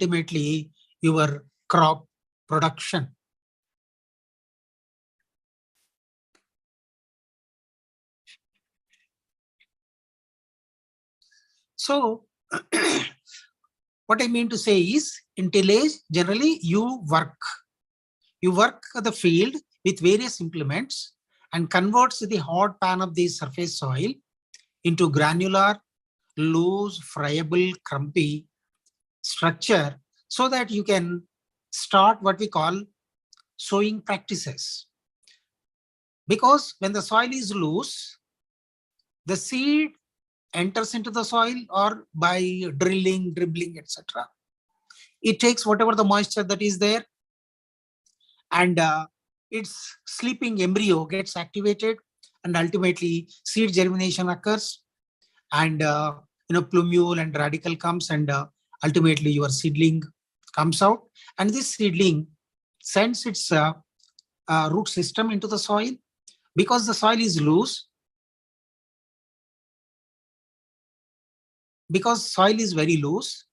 ultimately your crop production. So what I mean to say is, in tillage, generally you work the field with various implements and converts the hard pan of the surface soil into granular, loose, friable, crumbly structure, so that you can start what we call sowing practices. Because when the soil is loose, the seed enters into the soil, or by drilling, dribbling, etc. It takes whatever the moisture that is there, and its sleeping embryo gets activated, and ultimately seed germination occurs, and plumule and radicle comes, and ultimately your seedling comes out, and this seedling sends its root system into the soil. Because the soil is loose, because soil is very loose,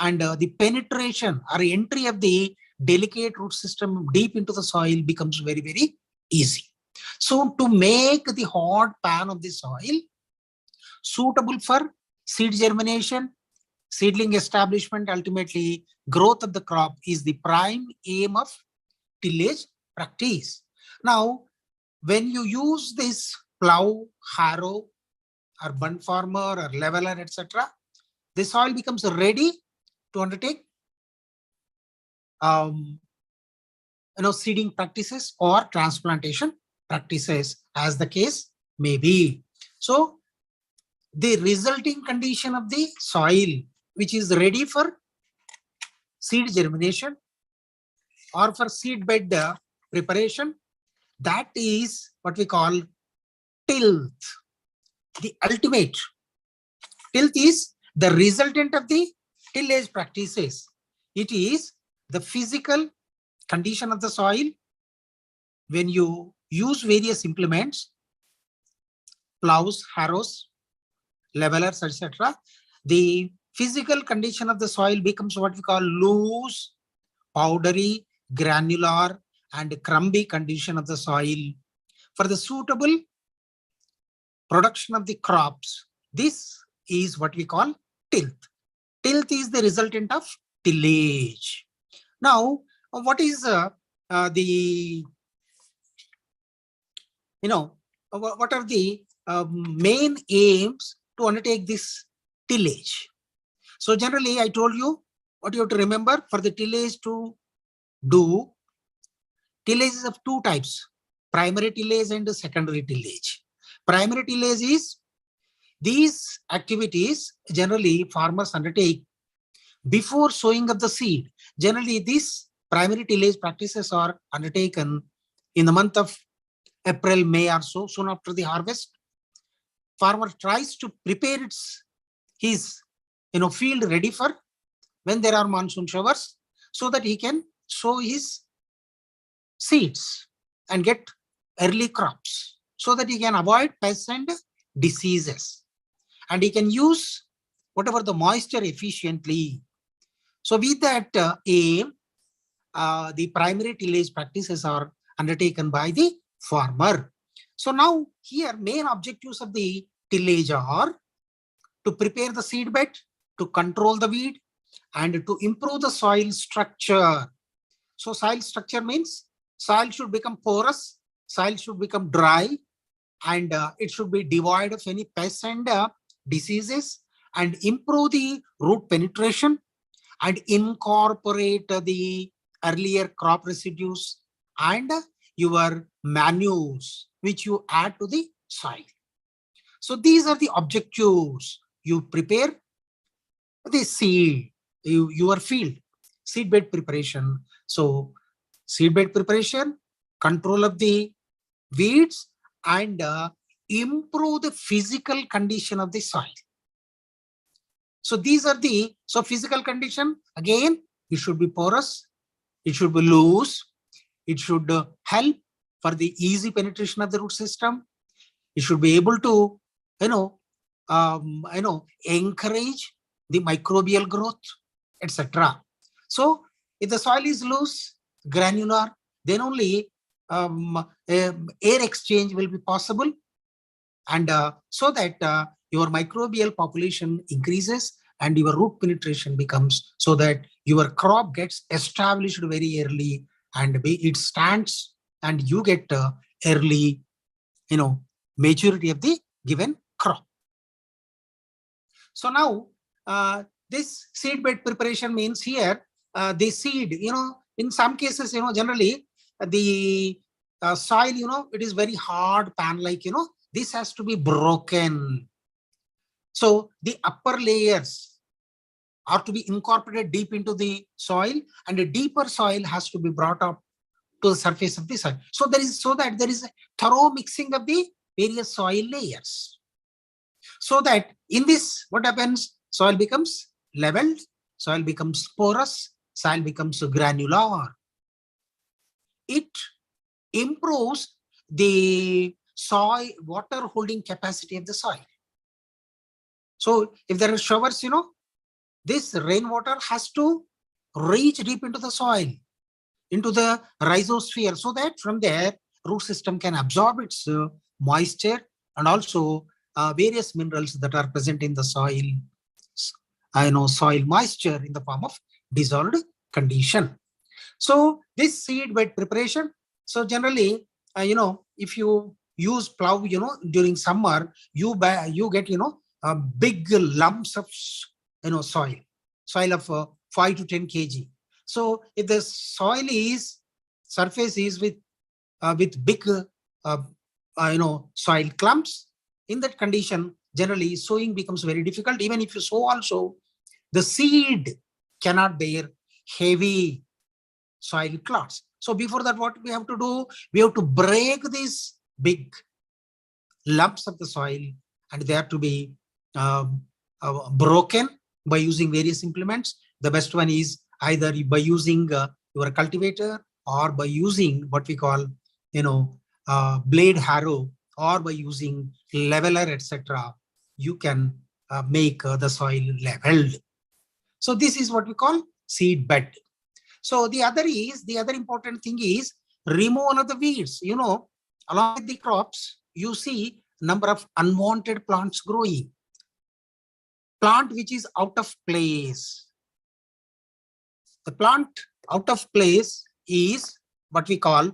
and the penetration or entry of the delicate root system deep into the soil becomes very, very easy. So to make the hard pan of the soil suitable for seed germination, seedling establishment, ultimately growth of the crop, is the prime aim of tillage practice. Now, when you use this plow, harrow, or bunt farmer, or leveler, etc., the soil becomes ready to undertake seeding practices or transplantation practices, as the case may be. So the resulting condition of the soil, which is ready for seed germination or for seed bed preparation, that is what we call tilth. The ultimate tilth is the resultant of the tillage practices. It is the physical condition of the soil when you use various implements, plows, harrows, levelers, etc. The physical condition of the soil becomes what we call loose, powdery, granular, and crumbly condition of the soil for the suitable production of the crops. This is what we call tilth. Tilth is the resultant of tillage. Now, what is the what are the main aims to undertake this tillage? So generally, I told you what you have to remember for the tillage to do. Tillage is of two types: primary tillage and secondary tillage. Primary tillage is these activities generally farmers undertake before sowing of the seed. Generally, these primary tillage practices are undertaken in the month of April, May or so, soon after the harvest. Farmer tries to prepare his field ready for when there are monsoon showers, so that he can sow his seeds and get early crops, so that he can avoid pests and diseases, and he can use whatever the moisture efficiently. So with that aim, the primary tillage practices are undertaken by the farmer. So now here main objectives of the tillage are to prepare the seed bed, to control the weed, and to improve the soil structure. So soil structure means soil should become porous, soil should become dry, and it should be devoid of any pests and diseases, and improve the root penetration, and incorporate the earlier crop residues and your manures which you add to the soil. So these are the objectives. You prepare the seed, your field, seed bed preparation. So seed bed preparation, control of the weeds, and improve the physical condition of the soil. So these are the physical condition. Again, it should be porous, it should be loose, it should help for the easy penetration of the root system. It should be able to encourage the microbial growth, etc. So if the soil is loose, granular, then only air exchange will be possible, and so that your microbial population increases and your root penetration becomes, so that your crop gets established very early and it stands and you get early, maturity of the given crop. So now this seed bed preparation means here the seed, in some cases, generally the soil, it is very hard pan like, this has to be broken. So the upper layers are to be incorporated deep into the soil, and a deeper soil has to be brought up to the surface of the soil. So that there is a thorough mixing of the various soil layers. So that in this, what happens? Soil becomes leveled, soil becomes porous, soil becomes granular. It improves the soil water holding capacity of the soil. So if there are showers, this rainwater has to reach deep into the soil, into the rhizosphere, so that from there root system can absorb its moisture and also various minerals that are present in the soil, soil moisture in the form of dissolved condition. So this seed bed preparation, so generally, if you use plow, during summer, you get, big lumps of, soil of 5 to 10 kg. So if the surface is with big, soil clumps, in that condition, generally sowing becomes very difficult. Even if you sow also, the seed cannot bear heavy soil clods. So before that, what we have to do? We have to break these big lumps of the soil, and they have to be broken by using various implements. The best one is either by using your cultivator, or by using what we call, blade harrow, or by using leveler, etc. You can make the soil leveled. So this is what we call seed bed. So the other important thing is removal of the weeds. Along with the crops, you see number of unwanted plants growing. Plant which is out of place. The plant out of place is what we call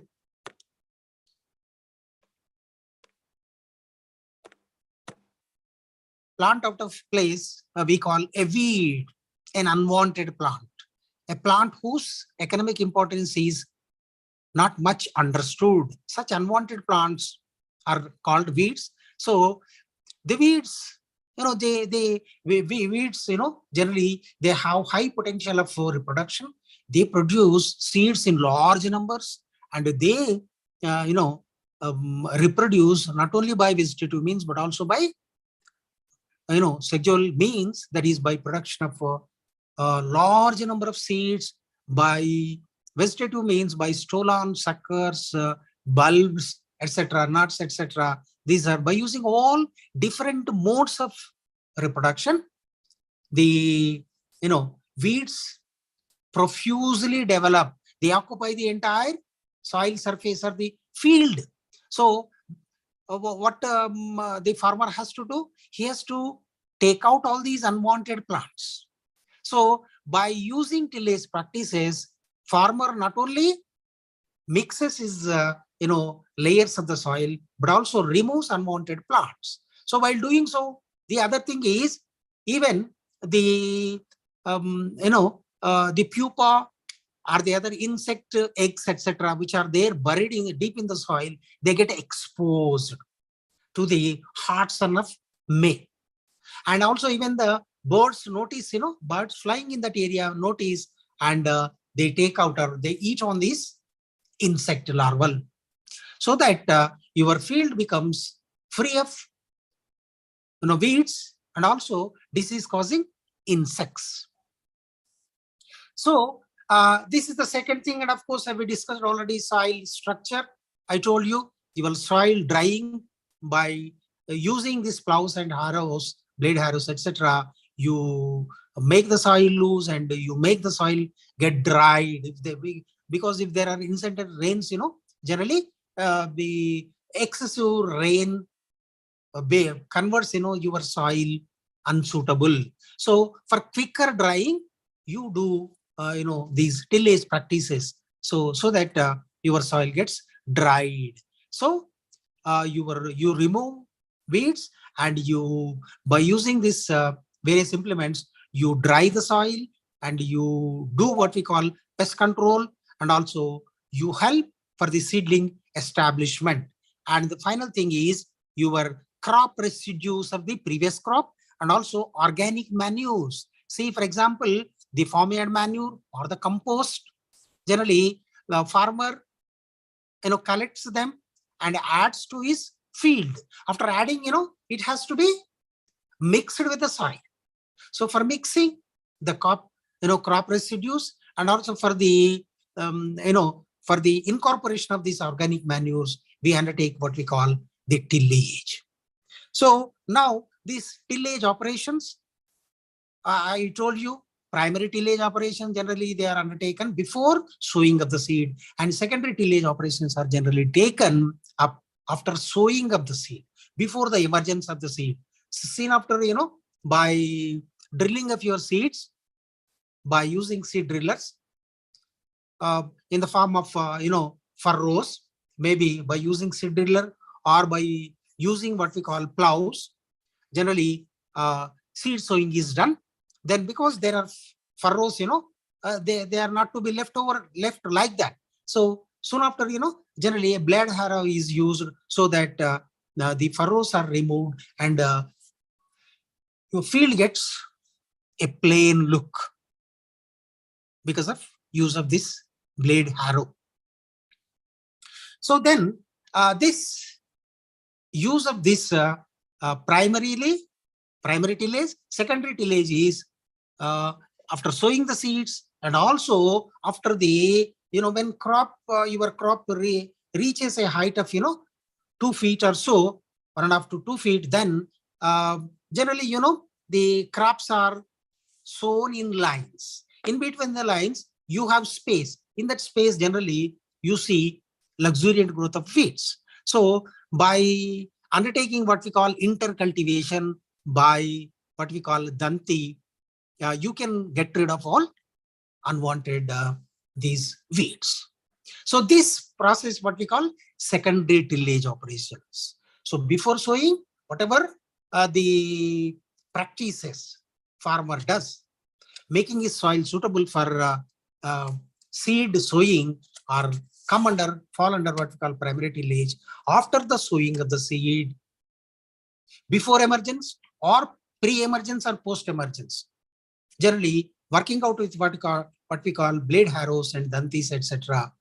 we call a weed, an unwanted plant. A plant whose economic importance is not much understood. Such unwanted plants are called weeds. So the weeds, weeds, generally they have high potential of reproduction. They produce seeds in large numbers, and they, reproduce not only by vegetative means, but also by, sexual means, that is by production of a large number of seeds, by vegetative means, by stolon, suckers, bulbs, etc., nuts, etc. These are by using all different modes of reproduction. The weeds profusely develop. They occupy the entire soil surface or the field. So what the farmer has to do? He has to take out all these unwanted plants. So by using tillage practices, farmer not only mixes his layers of the soil, but also removes unwanted plants. So while doing so, the other thing is, even the the pupa or the other insect eggs, etc., which are there buried deep in the soil, they get exposed to the hot sun of May. And also even the birds notice, birds flying in that area notice, and they take out or they eat on these insect larval, so that your field becomes free of weeds and also disease causing insects. So this is the second thing. And of course, we discussed already soil structure. I told you, your soil drying by using these plows and harrows, blade harrows, etc. You make the soil loose and you make the soil get dried. Because if there are incessant rains, generally the excessive rain converts, your soil unsuitable. So for quicker drying, you do, these tillage practices. So that your soil gets dried. So you remove weeds, and you, by using this various implements, you dry the soil, and you do what we call pest control, and also you help for the seedling establishment. And the final thing is your crop residues of the previous crop, and also organic manures. See, for example, the farmyard manure or the compost. Generally, the farmer collects them and adds to his field. After adding, it has to be mixed with the soil. So for mixing the crop residues, and also for the for the incorporation of these organic manures, we undertake what we call the tillage. So now these tillage operations, I told you, primary tillage operations, generally they are undertaken before sowing of the seed, and secondary tillage operations are generally taken up after sowing of the seed, before the emergence of the seed. Soon after, by drilling of your seeds, by using seed drillers in the form of, furrows, maybe by using seed driller or by using what we call plows, generally seed sowing is done. Then because there are furrows, they are not to be left like that. So soon after, generally a blade harrow is used, so that the furrows are removed, and your field gets a plain look because of use of this blade harrow. So then this use of this primary tillage, secondary tillage is after sowing the seeds, and also after the, when your crop reaches a height of 2 feet or so, 1.5 to 2 feet, then generally, the crops are sown in lines. In between the lines, you have space. In that space, generally, you see luxuriant growth of weeds. So by undertaking what we call intercultivation, by what we call danti, you can get rid of all unwanted these weeds. So this process, what we call secondary tillage operations. So before sowing, whatever the practices farmer does, making his soil suitable for seed sowing, or fall under what we call primary tillage after the sowing of the seed, before emergence or pre-emergence or post-emergence. Generally, working out with what we call blade harrows and dantis, etc.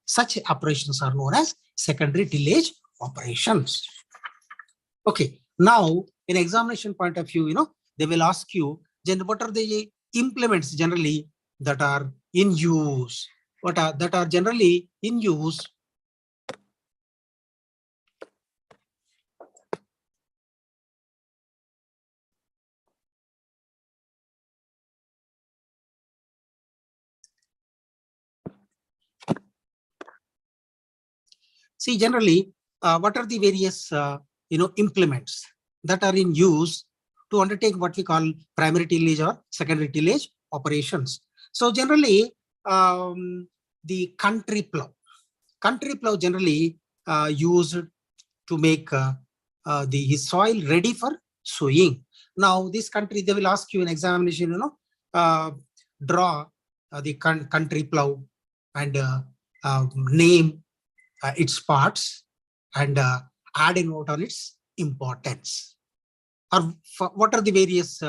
Such operations are known as secondary tillage operations. Okay, now in examination point of view, they will ask you, what are the implements generally that are in use? That are generally in use See, generally, what are the various implements that are in use to undertake what we call primary tillage or secondary tillage operations? So generally, the country plow. Country plow generally used to make the soil ready for sowing. Now, this country, they will ask you in examination, draw the country plow and name its parts, and add a note on its importance. Or what are the various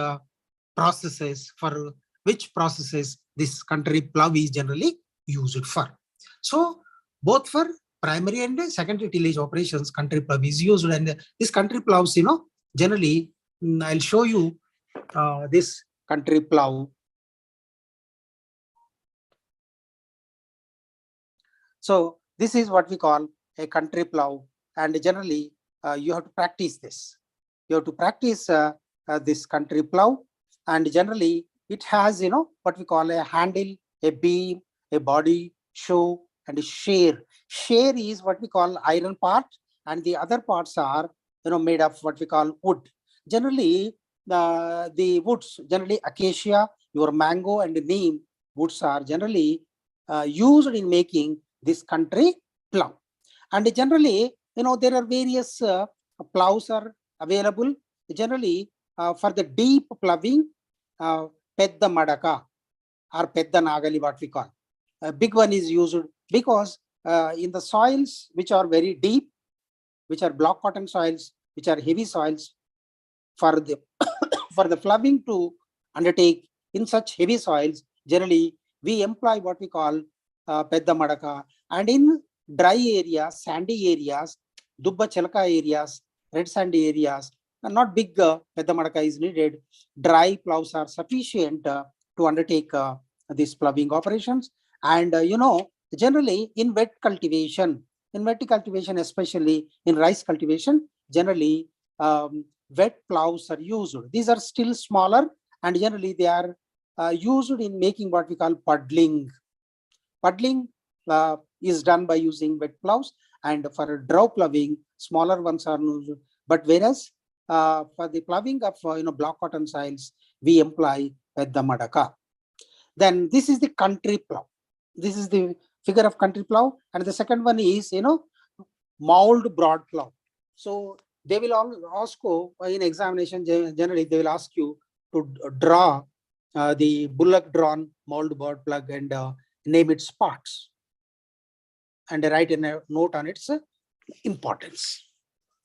processes, for which processes this country plow is generally used for. So both for primary and secondary tillage operations, country plow is used, and this country plows, generally, I'll show you this country plow. So this is what we call a country plow, and generally you have to practice this. You have to practice this country plow, and generally it has, what we call a handle, a beam, a body, show, and a share. Share is what we call iron part, and the other parts are, made of what we call wood. Generally, the woods, generally acacia, your mango, and neem woods are generally used in making this country plow. And generally, there are various plows are available. Generally, for the deep plowing, Pedda Madaka or Pedda Nagali, what we call. A big one is used because in the soils which are very deep, which are block cotton soils, which are heavy soils, for the for the plowing to undertake in such heavy soils, generally we employ what we call Pedda Madaka. And in dry areas, sandy areas, Dubba Chalaka areas, red sandy areas, not big Pedda Madaka is needed. Dry plows are sufficient to undertake these ploughing operations. And generally in wet cultivation, especially in rice cultivation, generally wet plows are used. These are still smaller, and generally they are used in making what we call puddling. Puddling is done by using wet plows, and for draw ploughing, smaller ones are used. But whereas for the ploughing of block cotton soils, we employ the madaka. Then this is the country plow. This is the figure of country plow, and the second one is mould broad plow. So they will all ask you in examination. Generally, they will ask you to draw the bullock drawn mould broad plug and name its parts and write a note on its importance,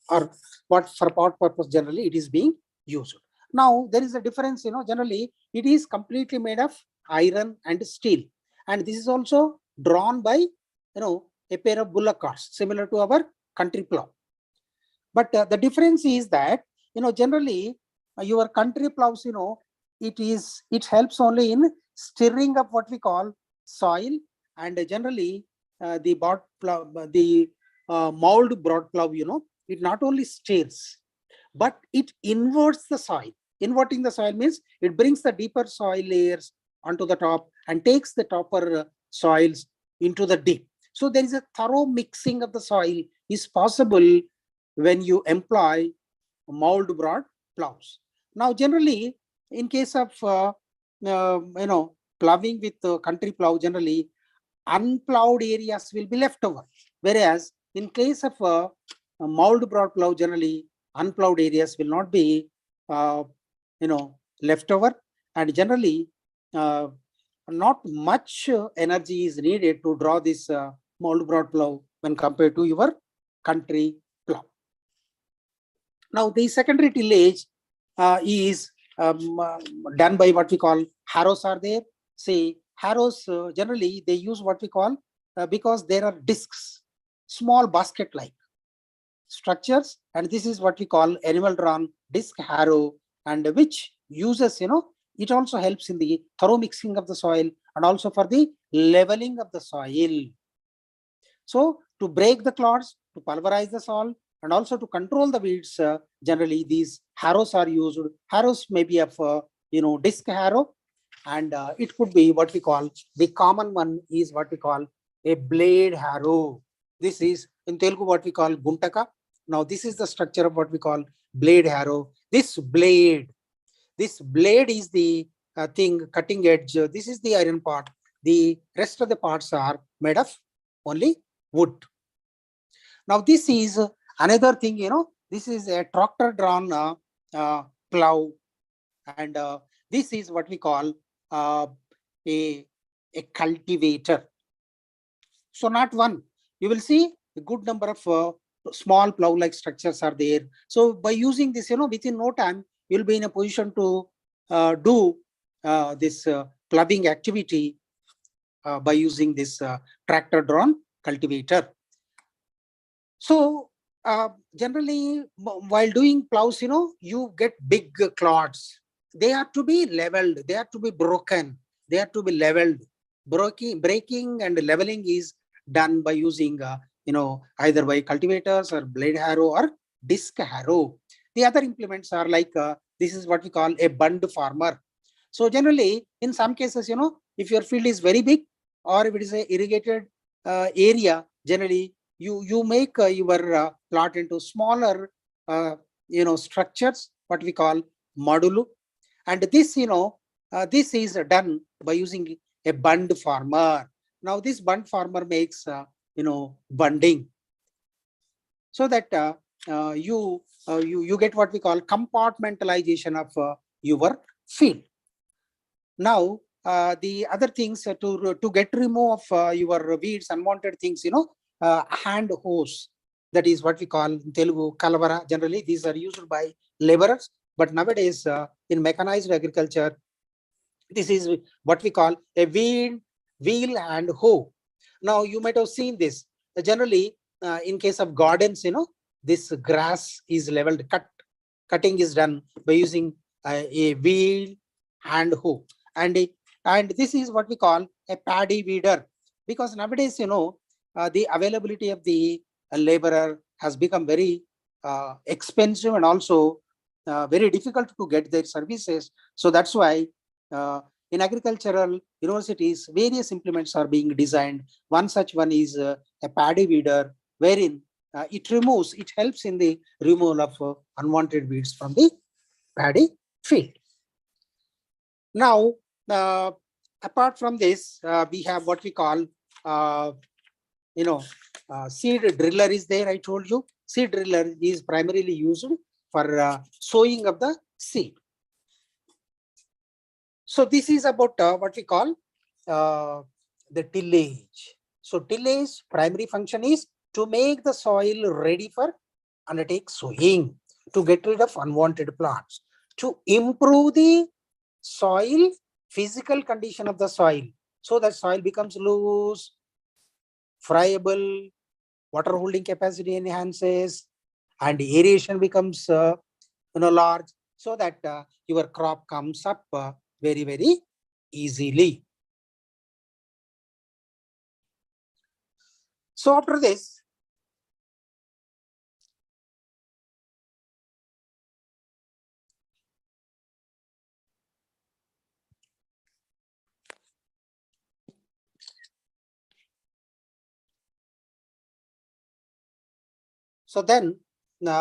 or what for what purpose generally it is being used. Now there is a difference. Generally it is completely made of iron and steel, and this is also drawn by a pair of bullock carts similar to our country plow. But the difference is that generally your country plows, it helps only in stirring up what we call soil, and generally the mould broad plow, it not only stirs, but it inverts the soil. Inverting the soil means it brings the deeper soil layers onto the top and takes the topper soils into the deep. So there is a thorough mixing of the soil is possible when you employ mould broad plows. Now, generally, in case of ploughing with country plow, generally unplowed areas will be left over. Whereas in case of mould broad plow, generally unplowed areas will not be left over, and generally not much energy is needed to draw this mould broad plow when compared to your country plow. Now the secondary tillage is done by what we call harrows are there. Say harrows, generally they use what we call, because there are discs, small basket like structures, and this is what we call animal drawn disc harrow, and which uses, it also helps in the thorough mixing of the soil and also for the leveling of the soil. So to break the clods, to pulverize the soil, and also to control the weeds, generally these harrows are used. Harrows may be of disc harrow, and it could be what we call, the common one is what we call a blade harrow. This is in Telugu what we call guntaka. Now this is the structure of what we call blade harrow. This blade is the thing, cutting edge. This is the iron part. The rest of the parts are made of only wood. Now this is another thing, this is a tractor drawn plow, and this is what we call a cultivator. So not one, you will see a good number of small plow like structures are there. So by using this, within no time you'll be in a position to do this ploughing activity by using this tractor drawn cultivator. So generally while doing plows, you get big clods. They have to be leveled, they have to be broken, they have to be leveled. Breaking and leveling is done by using either by cultivators or blade harrow or disc harrow. The other implements are like this is what we call a bund farmer. So generally, in some cases, if your field is very big or if it is a irrigated area, generally you make your plot into smaller, structures, what we call modulu. And this, this is done by using a bund farmer. Now this bund farmer makes, bunding, so that you get what we call compartmentalization of your field. Now, the other things to get remove of your weeds, unwanted things, hand hose. That is what we call in Telugu kalavara. Generally, these are used by laborers. But nowadays, in mechanized agriculture, this is what we call a wheel and hoe. Now, you might have seen this. Generally, in case of gardens, this grass is leveled, cutting is done by using a wheel and hoe. And this is what we call a paddy weeder, because nowadays, the availability of the laborer has become very expensive, and also very difficult to get their services. So that's why in agricultural universities, various implements are being designed. One such one is a paddy weeder, wherein it helps in the removal of unwanted weeds from the paddy field. Now, apart from this, we have what we call, seed driller is there. I told you, seed driller is primarily used for sowing of the seed. So this is about what we call the tillage. So tillage primary function is to make the soil ready for undertake sowing, to get rid of unwanted plants, to improve the soil physical condition of the soil, so that soil becomes loose, friable, water holding capacity enhances, and aeration becomes large, so that your crop comes up very, very easily. So after this, so then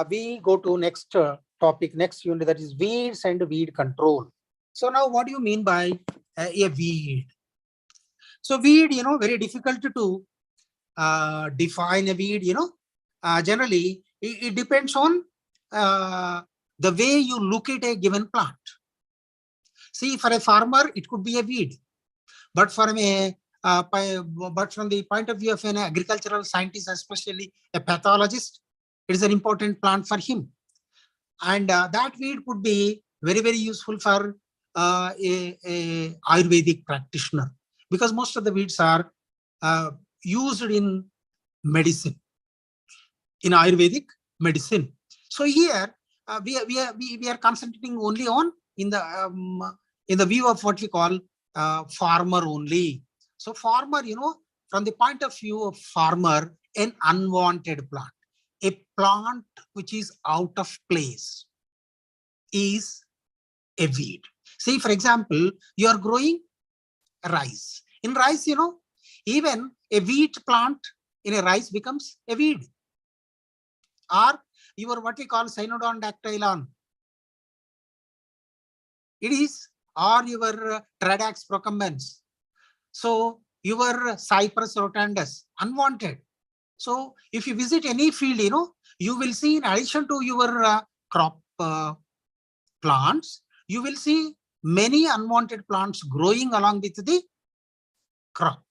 we go to next topic, next unit, that is weeds and weed control. So now what do you mean by a weed? So weed, very difficult to define a weed, generally it depends on the way you look at a given plant. See, for a farmer, it could be a weed, but from the point of view of an agricultural scientist, especially a pathologist, it is an important plant for him. And that weed could be very, very useful for a Ayurvedic practitioner, because most of the weeds are used in medicine, in Ayurvedic medicine. So here we are concentrating only on in the view of what we call farmer only. So farmer, from the point of view of farmer, an unwanted plant, a plant which is out of place, is a weed. See, for example, you are growing rice. In rice, even a wheat plant in a rice becomes a weed. Or your what we call cynodon dactylon. It is, or your Tradax procumbens. So your Cypress rotundus, unwanted. So if you visit any field, you will see, in addition to your crop plants, you will see many unwanted plants growing along with the crop.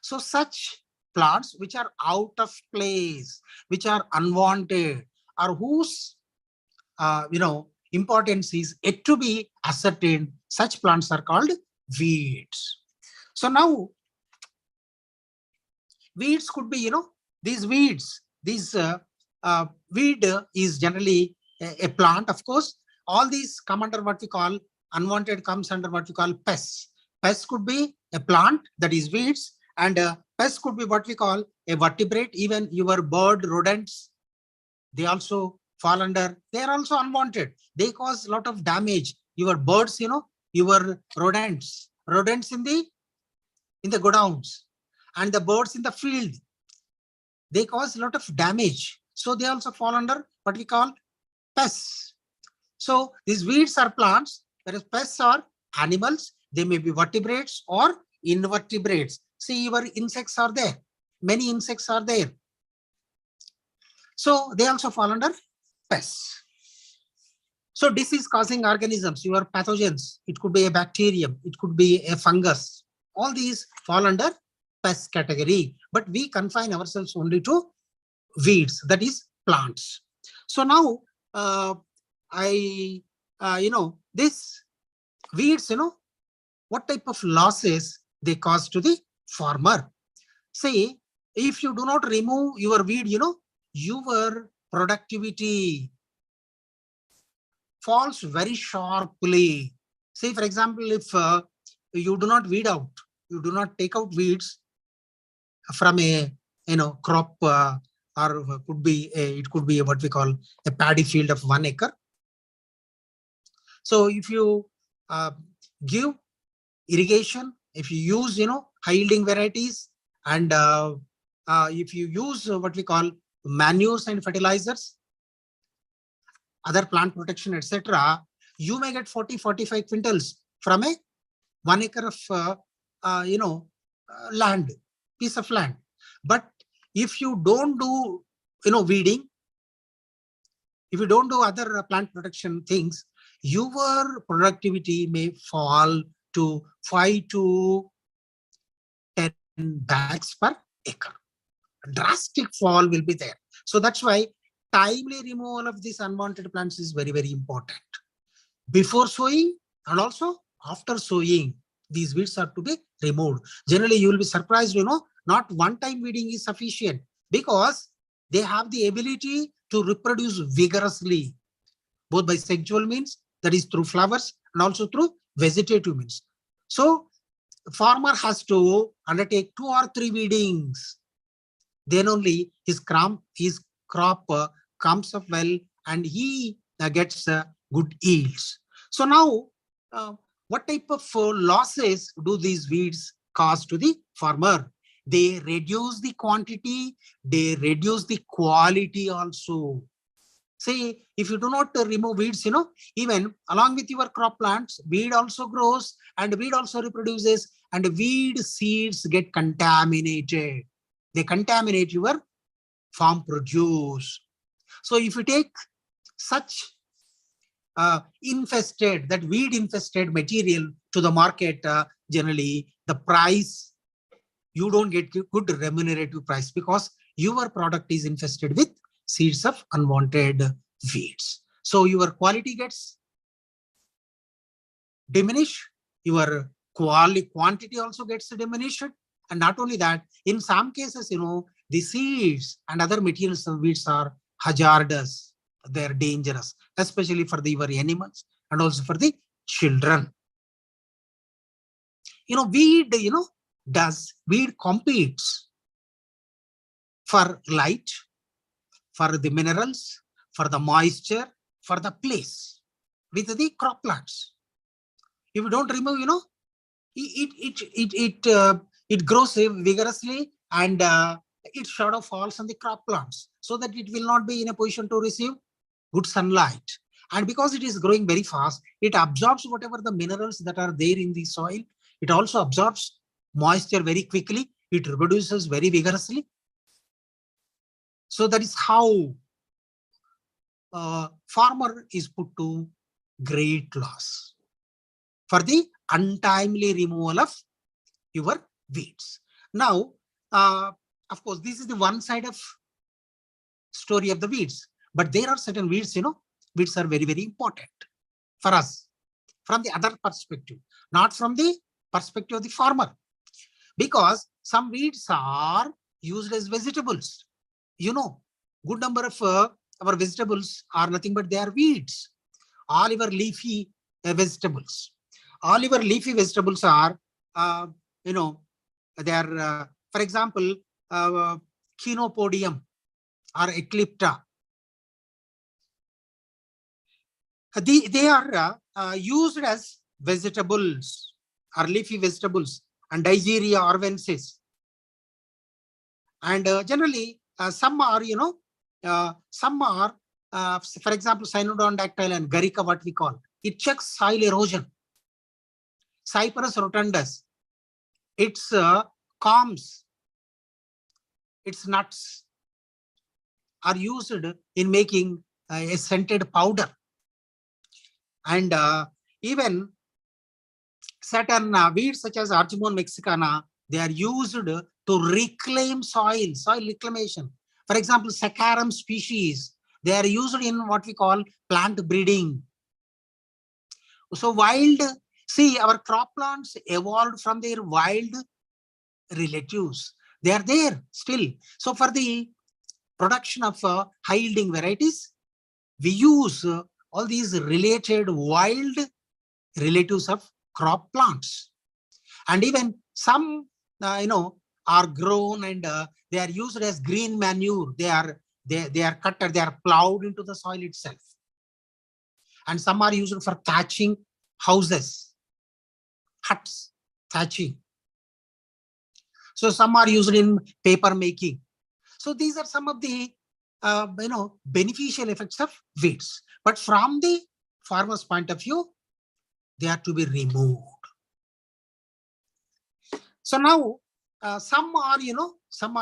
So such plants which are out of place, which are unwanted, or whose importance is yet to be ascertained, such plants are called weeds. So now weeds could be, these weeds, weed is generally a plant. Of course, all these come under what we call, unwanted comes under what we call pests. Pests could be a plant, that is weeds, and pests could be what we call a vertebrate. Even your bird, rodents, they also fall under, they are also unwanted. They cause a lot of damage. Your birds, your rodents in the godowns, and the birds in the field. They cause a lot of damage. So they also fall under what we call pests. So these weeds are plants, whereas pests are animals. They may be vertebrates or invertebrates. See, your insects are there. Many insects are there. So they also fall under pests. So disease causing organisms, your pathogens, it could be a bacterium, it could be a fungus. All these fall under pest category, but we confine ourselves only to weeds, that is plants. So now this weeds, what type of losses they cause to the farmer. Say, if you do not remove your weed, your productivity falls very sharply. Say, for example, if you do not weed out, you do not take out weeds from a crop, or it could be what we call a paddy field of 1 acre. So if you give irrigation, if you use high yielding varieties, and if you use what we call manures and fertilizers, other plant protection, etc., you may get 40-45 quintals from a 1 acre of land, piece of land. But if you don't do weeding, if you don't do other plant protection things, your productivity may fall to 5 to 10 bags per acre. A drastic fall will be there. So that's why timely removal of these unwanted plants is very, very important. Before sowing and also after sowing, these weeds are to be removed. Generally, you will be surprised, not one time weeding is sufficient, because they have the ability to reproduce vigorously, both by sexual means, that is through flowers, and also through vegetative means. So farmer has to undertake 2 or 3 weedings. Then only his crop comes up well, and he gets good yields. So now, what type of losses do these weeds cause to the farmer? They reduce the quantity, they reduce the quality also. Say, if you do not remove weeds, even along with your crop plants, weed also grows and weed also reproduces, and weed seeds get contaminated. They contaminate your farm produce. So if you take such that weed infested material to the market, generally the price, you don't get good remunerative price, because your product is infested with seeds of unwanted weeds. So your quality gets diminished, your quantity also gets diminished. And not only that, in some cases, the seeds and other materials of weeds are hazardous. They're dangerous, especially for your animals and also for the children. Weed competes for light, for the minerals, for the moisture, for the place with the crop plants. If you don't remove, it grows vigorously, and its shadow falls on the crop plants, so that it will not be in a position to receive good sunlight. And because it is growing very fast, it absorbs whatever the minerals that are there in the soil. It also absorbs moisture very quickly. It reproduces very vigorously. So that is how farmer is put to great loss for the untimely removal of your weeds. Now, of course, this is the one side of story of the weeds, but there are certain weeds, weeds are very, very important for us from the other perspective, not from the perspective of the farmer, because some weeds are used as vegetables. Good number of our vegetables are nothing but they are weeds. All our leafy vegetables. All our leafy vegetables are, they are, for example, chenopodium or eclipta. They are used as vegetables or leafy vegetables and Digeria orvensis. And generally, some are, some are, for example, cyanodondactyl and Garica, what we call. It checks soil erosion. Cyperus rotundus, its calms, its nuts are used in making a scented powder. And even certain weeds such as Archimon mexicana, they are used to reclaim soil reclamation. For example, Saccharum species, they are used in what we call plant breeding. So wild, see, our crop plants evolved from their wild relatives. They are there still. So for the production of high yielding varieties, we use all these related wild relatives of crop plants. And even some, are grown and they are used as green manure. They are cut or they are plowed into the soil itself. And some are used for thatching houses, huts, thatching. So some are used in paper making. So these are some of the beneficial effects of weeds. But from the farmer's point of view, they are to be removed. So now some are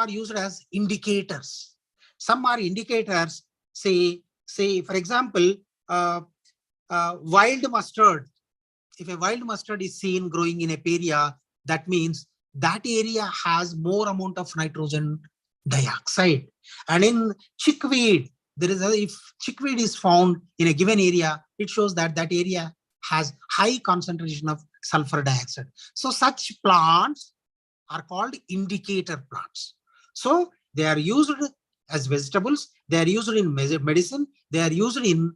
used as indicators. Some are indicators. Say for example, wild mustard. If a wild mustard is seen growing in a area, that means that area has more amount of nitrogen dioxide. And in chickweed, if chickweed is found in a given area, it shows that that area has high concentration of sulfur dioxide. So such plants are called indicator plants. So they are used as vegetables. They are used in medicine. They are used in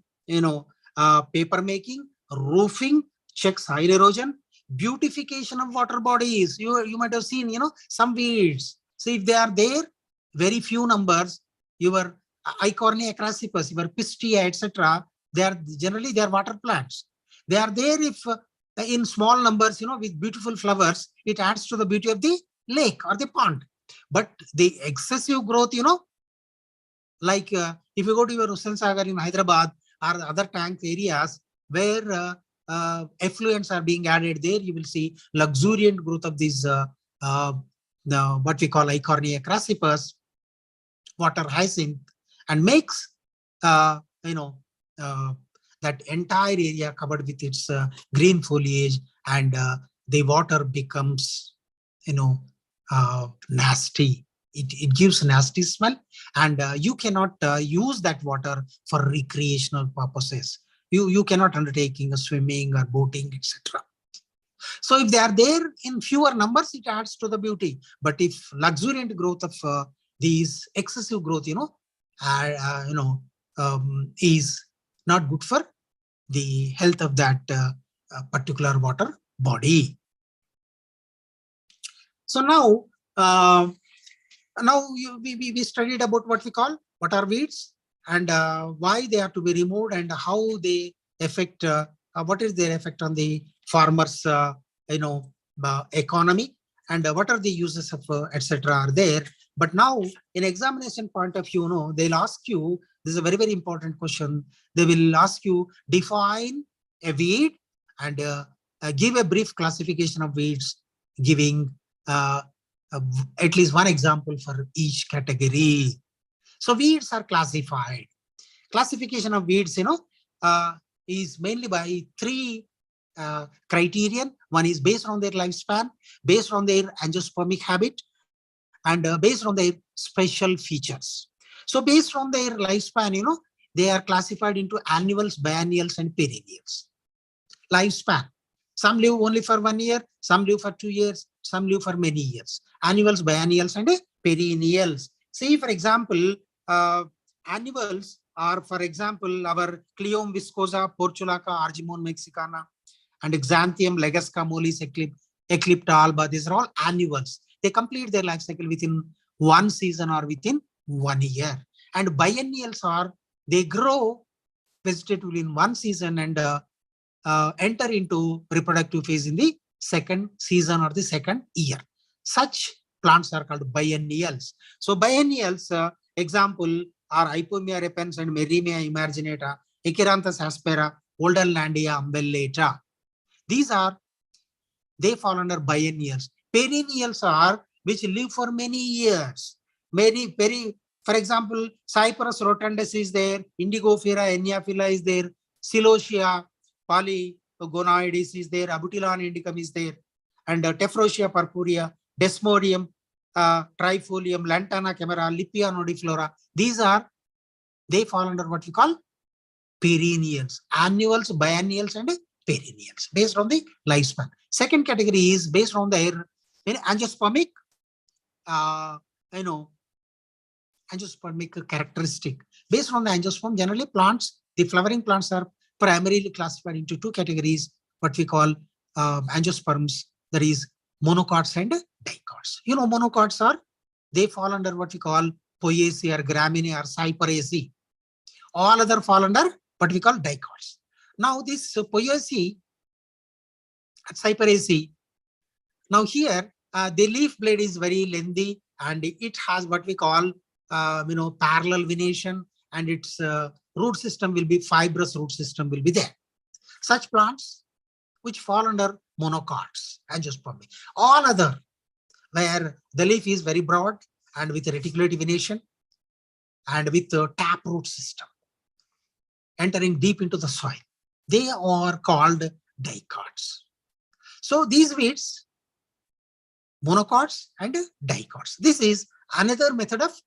paper making, roofing, check soil erosion, beautification of water bodies. You might have seen some weeds. So if they are there, very few numbers, your Eichhornia crassipus, your pistia, etc., they are generally water plants. They are there if in small numbers, with beautiful flowers, it adds to the beauty of the lake or the pond. But the excessive growth, like if you go to your Hussain Sagar in Hyderabad or other tank areas where effluents are being added, there you will see luxuriant growth of these what we call Eichhornia crassipus, water hyacinth, and makes that entire area covered with its green foliage, and the water becomes nasty. It gives nasty smell, and you cannot use that water for recreational purposes. You cannot undertaking a swimming or boating, etc. So if they are there in fewer numbers, it adds to the beauty. But if luxuriant growth of these excessive growth, is not good for the health of that particular water body. So now, we studied about what are weeds and why they have to be removed and how they affect, what is their effect on the farmers, economy, and what are the uses of etc. are there. But now, in examination point of view, they'll ask you, this is a very, very important question. They will ask you, define a weed and give a brief classification of weeds, giving at least one example for each category. So weeds are classified. Classification of weeds, is mainly by three criterion. One is based on their lifespan, based on their angiospermic habit, and based on their special features. So based on their lifespan, they are classified into annuals, biennials, and perennials. Lifespan. Some live only for 1 year, some live for 2 years, some live for many years. Annuals, biennials, and perennials. See, for example, annuals are, for example, our Cleome viscosa, Portulaca, Argemone mexicana, and Xanthium, Legasca, Mollis, Eclipta alba. These are all annuals. They complete their life cycle within 1 season or within 1 year. And biennials are, they grow vegetatively in 1 season and enter into reproductive phase in the second season or the second year. Such plants are called biennials. So biennials, example are Ipomia repens and Merimia imaginata, Echinaanthus aspera, Olderlandia umbellata. These are, they fall under biennials. Perennials are which live for many years. For example, Cyprus rotundus is there, Indigofera enniaphila is there, Celosia polygonoides is there, Abutilon indicum is there, and Tephrosia purpurea, Desmodium, Trifolium, Lantana camera, Lipia nodiflora. These are, they fall under what we call perennials, annuals, biennials, and perennials based on the lifespan. Second category is based on their angiospermic, angiospermic characteristic. Based on the angiosperm, generally plants, the flowering plants are primarily classified into two categories, what we call angiosperms, that is monocots and dicots. Monocots are, they fall under what we call Poaceae or Gramineae or Cyperaceae. All other fall under what we call dicots. Now this Poaceae at Cyperaceae, now here the leaf blade is very lengthy and it has what we call parallel venation, and its root system will be fibrous root system will be there. Such plants which fall under monocots, angiospermic. All other where the leaf is very broad and with reticulate venation and with a tap root system entering deep into the soil, they are called dicots. So these weeds, monocots and dicots. This is another method of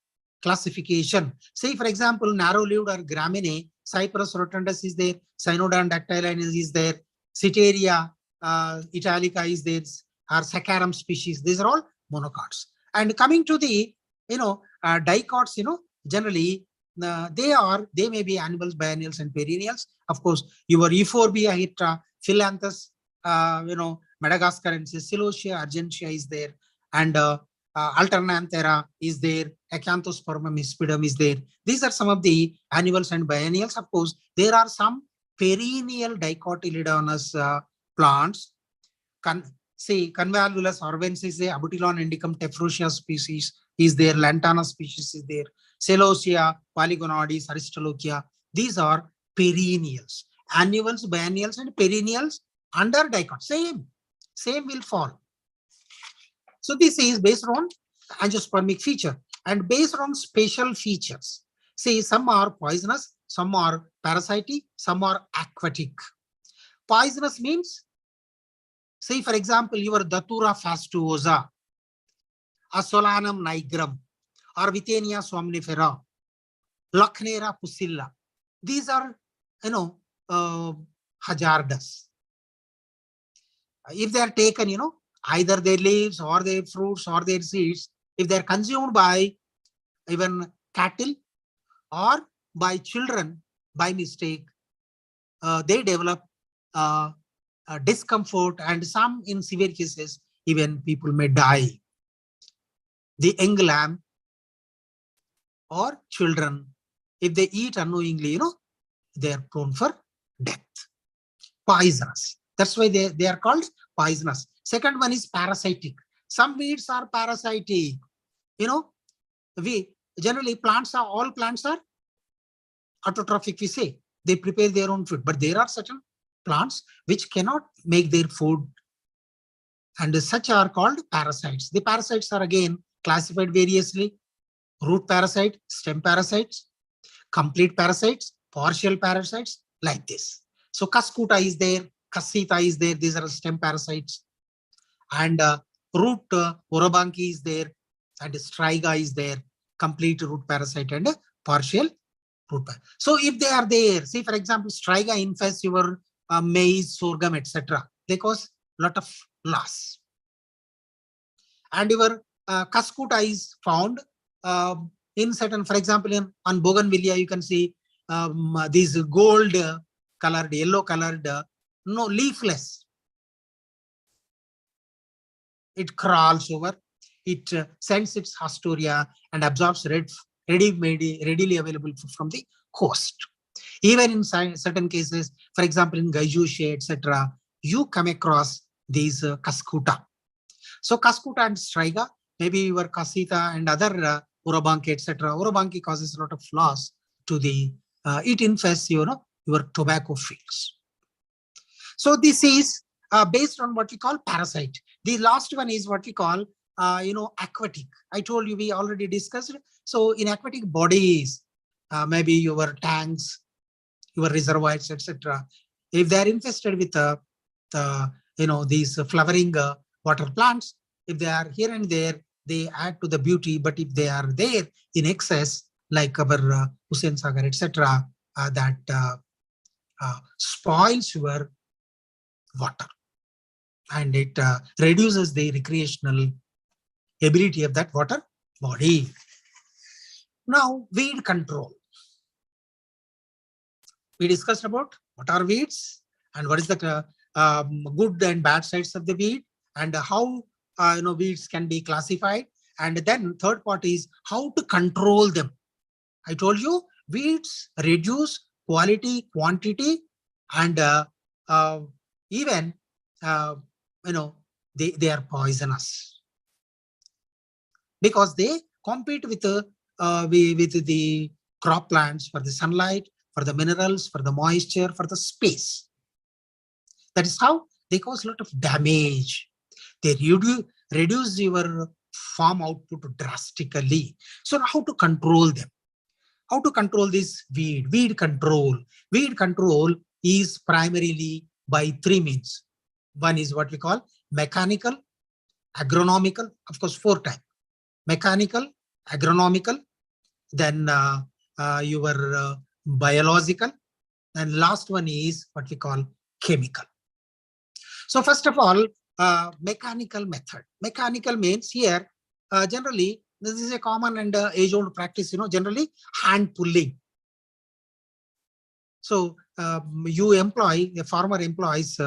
classification. Say, for example, narrow-leaved or Gramineae, Cyprus rotundus is there, Cynodon dactylinus is there, Citeria italica is there, or Saccharum species. These are all monocots. And coming to the, dicots, generally, they may be annuals, biennials, and perennials. Of course, your Euphorbia hitra, Phyllanthus, Madagascarensis, Celosia argentea is there, and Alternanthera is there, Acanthospermum hispidum is there. These are some of the annuals and biennials. Of course, there are some perennial dicotyledonous plants. Convolvulus orvensis, Abutilon indicum, Tephrosia species is there, Lantana species is there, Celosia, Polygonoides, Aristolochia. These are perennials. Annuals, biennials, and perennials under dicot. Same will fall. So this is based on angiospermic feature and based on spatial features. See, some are poisonous, some are parasitic, some are aquatic. Poisonous means, say for example, your Datura fastuosa, Solanum nigrum, or Withenia somnifera, Lachnera pusilla. These are, hazardous. If they are taken, either their leaves or their fruits or their seeds, if they are consumed by even cattle or by children by mistake, they develop discomfort, and some in severe cases, even people may die. The young lamb or children, if they eat unknowingly, they are prone for death. Poisonous. That's why they are called poisonous. Second one is parasitic. Some weeds are parasitic. We generally all plants are autotrophic, we say. They prepare their own food, but there are certain plants which cannot make their food, and such are called parasites. The parasites are again classified variously: root parasite, stem parasites, complete parasites, partial parasites, like this. So Cuscuta is there, Cassita is there, these are stem parasites, and root Orobanki is there, and Striga is there, complete root parasite and partial root parasite. So if they are there, say for example, Striga infests your maize, sorghum, etc., they cause a lot of loss. And your Cuscuta is found in certain, for example, on bougainvillea, you can see these gold colored, yellow colored, leafless. It crawls over, it sends its hostoria and absorbs readily available food from the host. Even in certain cases, for example, in Gaijushe, etc., you come across these Kaskuta. So Kaskuta and Striga, maybe your Kasita and other Urabanki, etc. Urabanki causes a lot of loss to the, it infests, your tobacco fields. So this is based on what we call parasite. The last one is what we call, aquatic. I told you we already discussed. So in aquatic bodies, maybe your tanks, your reservoirs, etc. If they are infested with these flowering water plants, if they are here and there, they add to the beauty. But if they are there in excess, like our Hussain Sagar, etc., that spoils your water, and it reduces the recreational ability of that water body. Now, weed control. We discussed about what are weeds and what is the good and bad sides of the weed, and how weeds can be classified. And then third part is how to control them. I told you weeds reduce quality, quantity, and even they are poisonous because they compete with the crop plants for the sunlight, for the minerals, for the moisture, for the space. That is how they cause a lot of damage. They reduce your farm output drastically. So how to control them? How to control this weed? Weed control. Weed control is primarily by three means. One is what we call mechanical, agronomical, of course, 4 types. Mechanical, agronomical, then your biological, and last one is what we call chemical. So first of all, mechanical method. Mechanical means here, generally, this is a common and age-old practice, generally hand pulling. So the farmer employs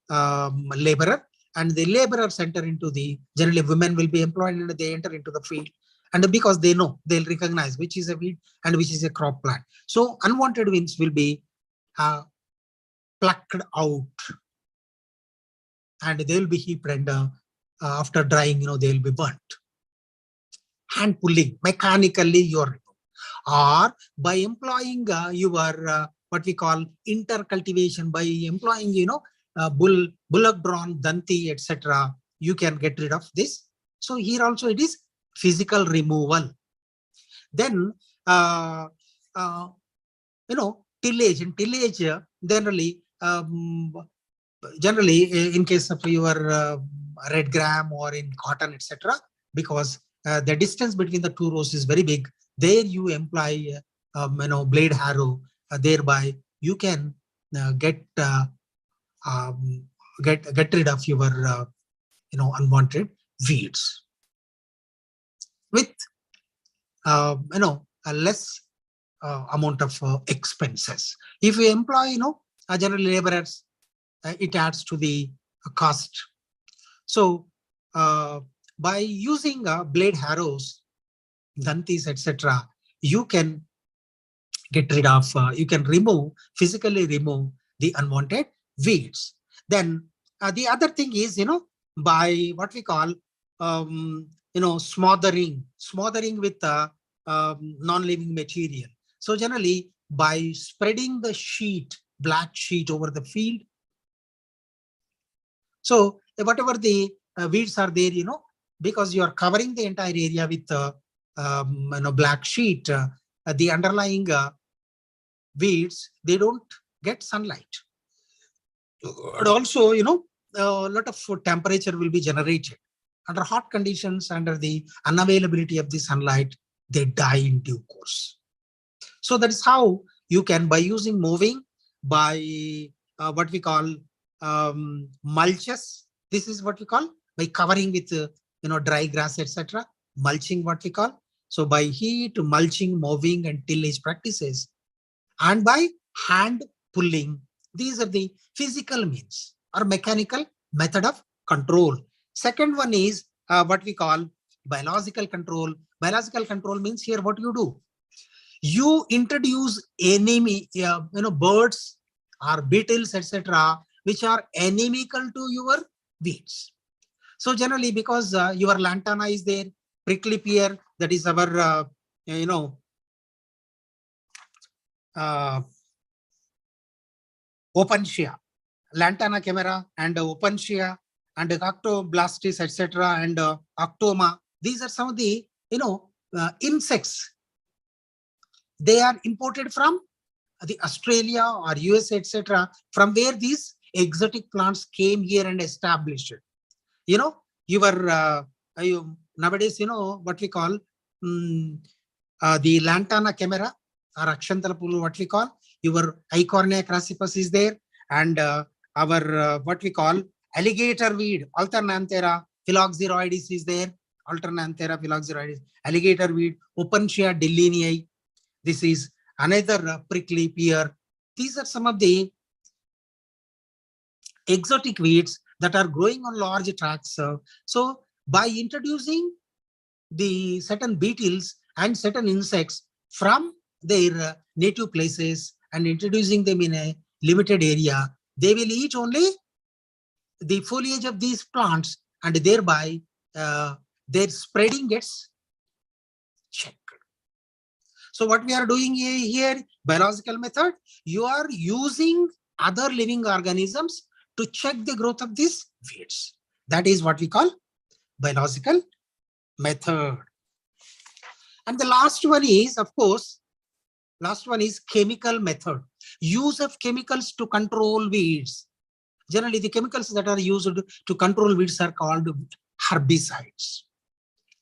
laborer, and the laborers enter into generally women will be employed and they enter into the field. And because they know, they'll recognize which is a weed and which is a crop plant. So unwanted weeds will be plucked out, and they will be heaped, and after drying, they will be burnt. Hand pulling, mechanically you're, or by employing your what we call intercultivation, by employing bullock drawn, danti, etc. You can get rid of this. So here also it is physical removal. Then tillage. And tillage generally in case of your red gram or in cotton, etc., because the distance between the two rows is very big, there you employ blade harrow, thereby you can get rid of your unwanted weeds with a less amount of expenses. If you employ general laborers, it adds to the cost. So by using blade harrows, dantis, etc., you can get rid of, you can physically remove the unwanted weeds. Then the other thing is, by what we call, smothering with non-living material. So generally by spreading the black sheet over the field. So whatever the weeds are there, because you are covering the entire area with black sheet, the underlying weeds, they don't get sunlight. And also, a lot of temperature will be generated. Under hot conditions, under the unavailability of the sunlight, they die in due course. So that is how you can, by using moving, by what we call mulches. This is what we call by covering with dry grass, etc. Mulching, what we call. So by heat, mulching, moving, and tillage practices, and by hand pulling, these are the physical means or mechanical method of control. Second one is what we call biological control. Biological control means here what you do. you introduce enemy, birds or beetles, etc., which are inimical to your weeds. So generally, because your lantana is there, prickly pear, that is our, opensia, lantana camera, and opensia, and octoblastis, etc., and octoma. These are some of the, insects. They are imported from the Australia or USA, etc., from where these exotic plants came here and established. You know, nowadays, what we call the lantana camera or akshantala pulu, what we call your Eichhornia crassipus is there, and our what we call alligator weed, Alternanthera phylloxeroides is there, Alternanthera phylloxeroides, alligator weed, Opensia dellenii. This is another prickly pear. These are some of the exotic weeds that are growing on large tracts. So by introducing the certain beetles and certain insects from their native places and introducing them in a limited area, they will eat only the foliage of these plants, and thereby their spreading gets checked. So what we are doing here, biological method, you are using other living organisms to check the growth of these weeds. That is what we call biological method. And the last one is, of course, chemical method. Use of chemicals to control weeds. Generally, the chemicals that are used to control weeds are called herbicides.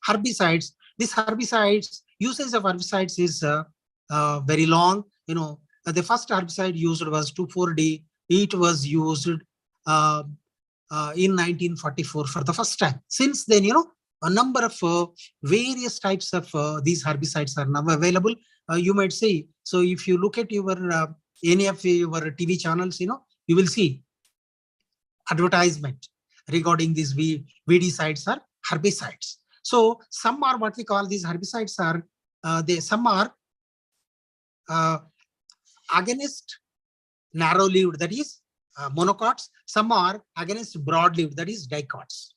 Herbicides. These herbicides, usage of herbicides is very long. The first herbicide used was 2,4-D. It was used in 1944 for the first time. Since then, a number of various types of these herbicides are now available. You might say, so if you look at your any of your TV channels, you will see advertisement regarding these weedicides or herbicides. So some are what we call these herbicides are some are against narrow-leaved, that is monocots. Some are against broad-leaved, that is dicots.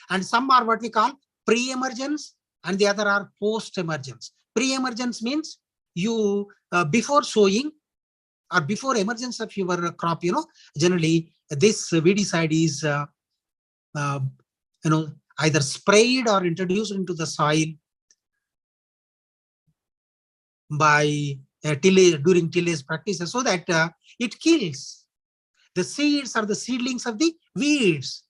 And some are what we call pre-emergence, and the other are post-emergence. Pre-emergence means you before sowing or before emergence of your crop, generally this weedicide is either sprayed or introduced into the soil by during tillage practices, so that it kills the seeds or the seedlings of the weeds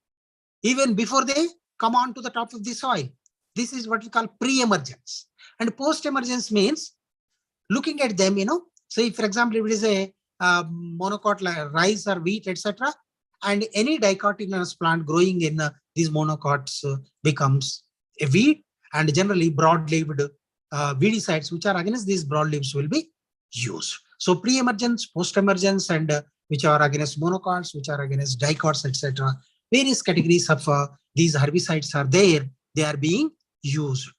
even before they come on to the top of the soil. This is what we call pre-emergence. And post-emergence means looking at them, say for example, if it is a monocot like rice or wheat, etc., and any dicotyledonous plant growing in these monocots becomes a weed, and generally broad-leaved weedicides which are against these broadleaves will be used. So pre-emergence, post-emergence, and which are against monocots, which are against dicots, etc. Various categories of these herbicides are there. They are being used.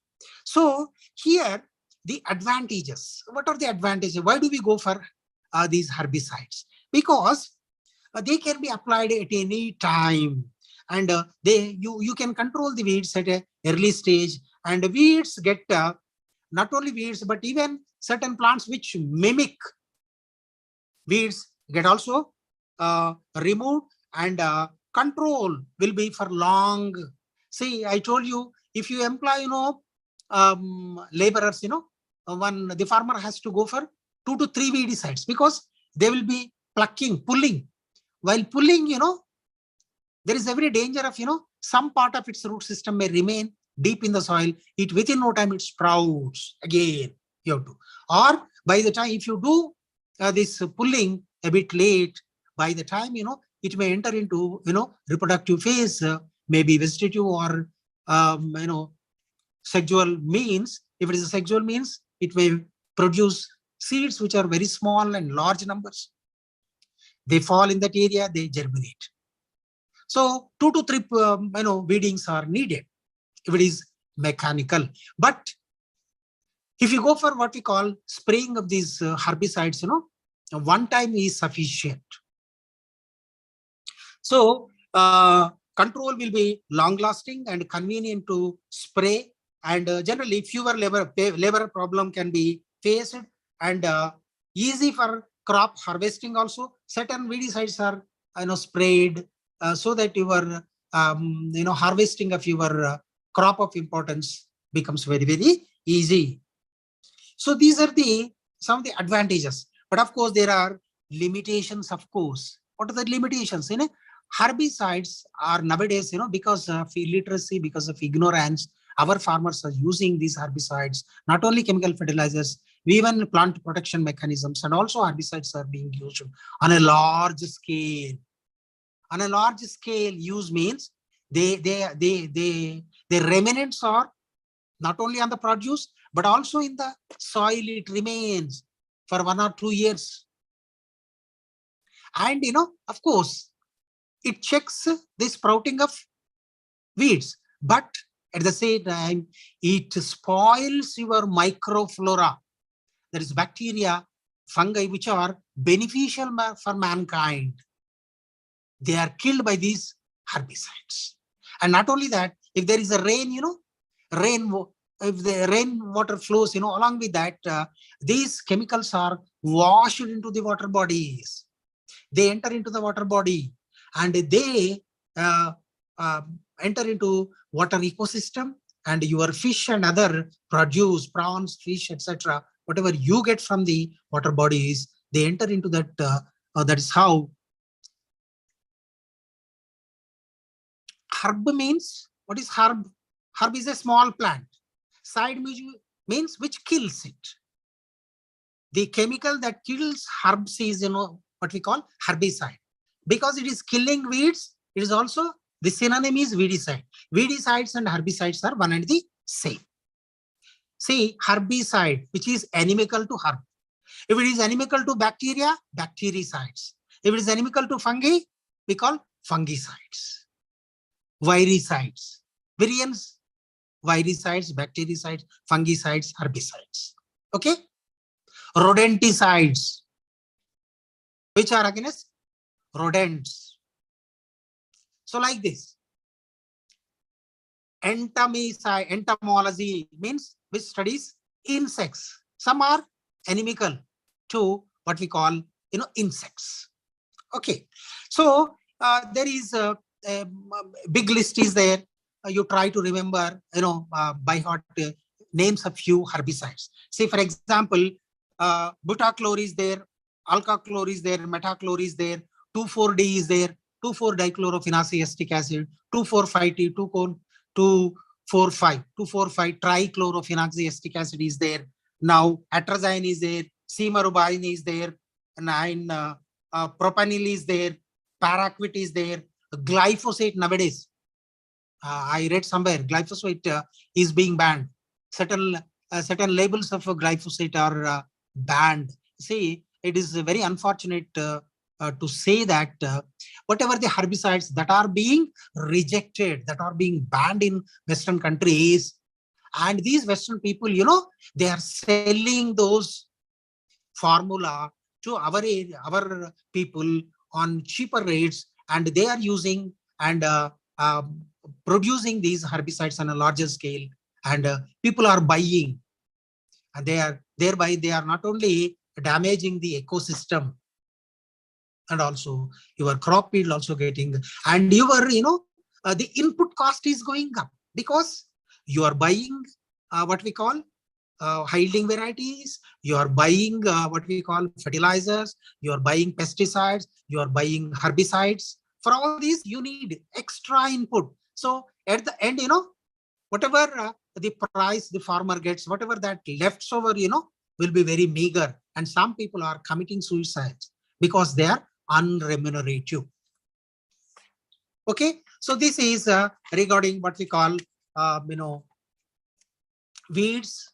So here the advantages. What are the advantages? Why do we go for these herbicides? Because they can be applied at any time, and you can control the weeds at an early stage, and weeds get not only weeds but even certain plants which mimic weeds get also removed, and control will be for long. See, I told you, if you employ laborers, the farmer has to go for 2 to 3 weedicides, because they will be pulling. While pulling, there is every danger of some part of its root system may remain deep in the soil. It within no time it sprouts again. You have to, or by the time if you do this pulling a bit late, by the time it may enter into reproductive phase, maybe vegetative or sexual means. If it is a sexual means, it may produce seeds which are very small and large numbers. They fall in that area, they germinate. So 2 to 3 weedings are needed if it is mechanical. But If you go for what we call spraying of these herbicides, one time is sufficient. So control will be long lasting and convenient to spray, and generally fewer labor problem can be faced, and easy for crop harvesting also. Certain weedicides are sprayed so that your harvesting of your crop of importance becomes very, very easy. So these are the some of the advantages, but of course there are limitations. Of course, what are the limitations? Herbicides are nowadays, because of illiteracy, because of ignorance, our farmers are using these herbicides, not only chemical fertilizers, even plant protection mechanisms, and also herbicides are being used on a large scale. On a large scale use means the remnants are not only on the produce, but also in the soil. It remains for 1 or 2 years. And, of course, it checks the sprouting of weeds, but at the same time, it spoils your microflora. There is bacteria, fungi, which are beneficial for mankind. They are killed by these herbicides. And not only that, if there is a rain, if the rainwater flows, along with that, these chemicals are washed into the water bodies. They enter into the water body, and they uh, enter into water ecosystem, and your fish and other produce, prawns, fish, etc., whatever you get from the water bodies, they enter into that. That is how herb means. What is herb? Herb is a small plant. Side means which kills it. The chemical that kills herbs is, what we call herbicide. Because it is killing weeds, it is also, the synonym is weedicide. Weedicides and herbicides are one and the same. See, herbicide, which is inimical to herb. If it is inimical to bacteria, bactericides. If it is inimical to fungi, we call fungicides. Viricides. Virions, viricides, bactericides, fungicides, herbicides. Okay? Rodenticides, which are against rodents. So like this. Entomology means which studies insects. Some are inimical to what we call, insects. Okay. So there is a big list is there. You try to remember, by heart names of few herbicides. Say, for example, butachlor is there, alkachlor is there, metachlor is there, 2,4-D is there, 2,4-dichlorophenoxyacetic acid, 2,4,5-T, 2,4,5 trichlorophenoxyacetic acid is there. Now atrazine is there, cimarubine is there, 9 propanil is there, paraquat is there, glyphosate nowadays. I read somewhere glyphosate is being banned. Certain labels of glyphosate are banned. See, it is very unfortunate to say that whatever the herbicides that are being rejected, that are being banned in Western countries, and these Western people, they are selling those formula to our people on cheaper rates, and they are using and producing these herbicides on a larger scale, and people are buying, and thereby they are not only damaging the ecosystem, and also your crop yield also getting, and your the input cost is going up, because you are buying what we call yielding varieties, you are buying what we call fertilizers, you are buying pesticides, you are buying herbicides. For all these, you need extra input. So at the end, whatever the price the farmer gets, whatever that left over, will be very meager. And some people are committing suicides because they are unremunerative. Okay, so this is regarding what we call, weeds,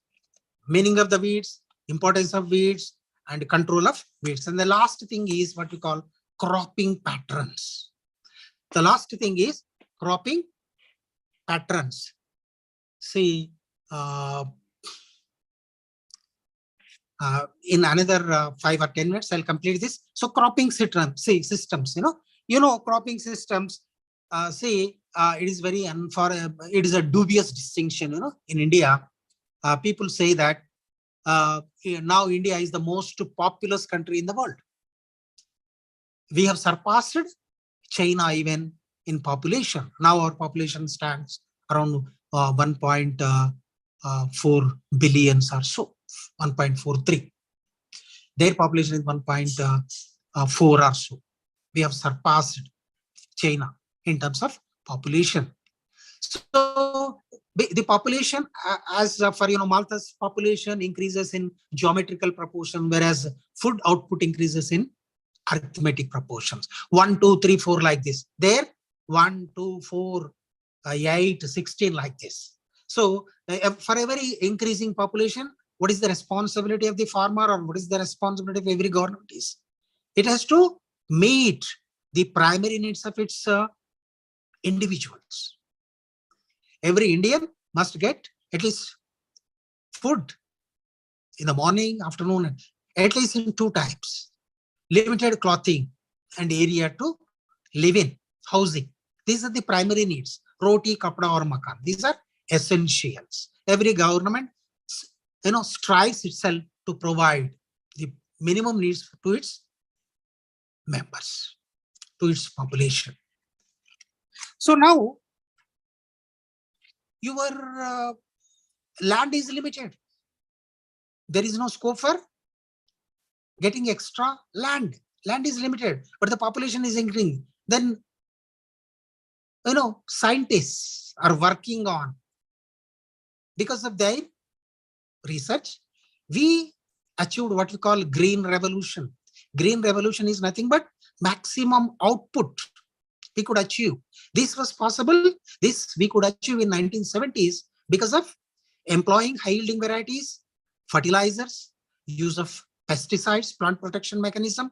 meaning of the weeds, importance of weeds, and control of weeds. And the last thing is what we call cropping patterns. The last thing is cropping patterns. See, In another 5 or 10 minutes, I'll complete this. So cropping systems, cropping systems, it is very it is a dubious distinction, in India. People say that now India is the most populous country in the world. We have surpassed China even in population. Now our population stands around 1.4 billions or so, 1.43. Their population is 1.4 or so. We have surpassed China in terms of population. So the population, as for Malta's population increases in geometrical proportion, whereas food output increases in arithmetic proportions. 1, 2, 3, 4 like this. There, 1, 2, 4, 8, 16 like this. So for every increasing population, what is the responsibility of the farmer, or what is the responsibility of every government is? It has to meet the primary needs of its individuals. Every Indian must get at least food in the morning, afternoon, at least in 2 times. Limited clothing and area to live in, housing. These are the primary needs. Roti, kapda or makan. These are essentials. Every government, strives itself to provide the minimum needs to its members, to its population. So now your land is limited. There is no scope for getting extra land. Land is limited, but the population is increasing. Then, scientists are working on, because of their research, we achieved what we call green revolution. Green revolution is nothing but maximum output we could achieve. This was possible. This we could achieve in 1970s because of employing high yielding varieties, fertilizers, use of pesticides, plant protection mechanism,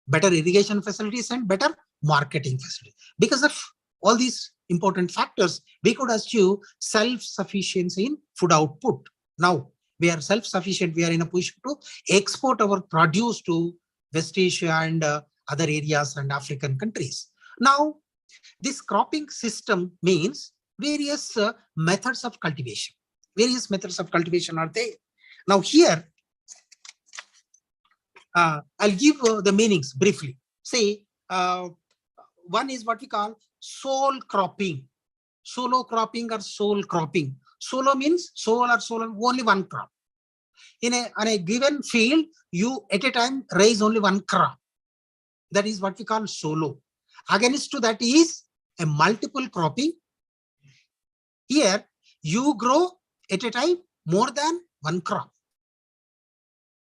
better irrigation facilities, and better marketing facilities. Because of all these important factors, we could achieve self-sufficiency in food output. Now we are self-sufficient. We are in a position to export our produce to West Asia and other areas and African countries. Now, this cropping system means various methods of cultivation. Various methods of cultivation are there. Now here, I'll give the meanings briefly. Say, one is what we call sole cropping. Solo cropping or sole cropping. Solo means sole or solo, only one crop. On a given field, you at a time raise only one crop. That is what we call solo. Against to that is a multiple cropping. Here, you grow at a time more than one crop.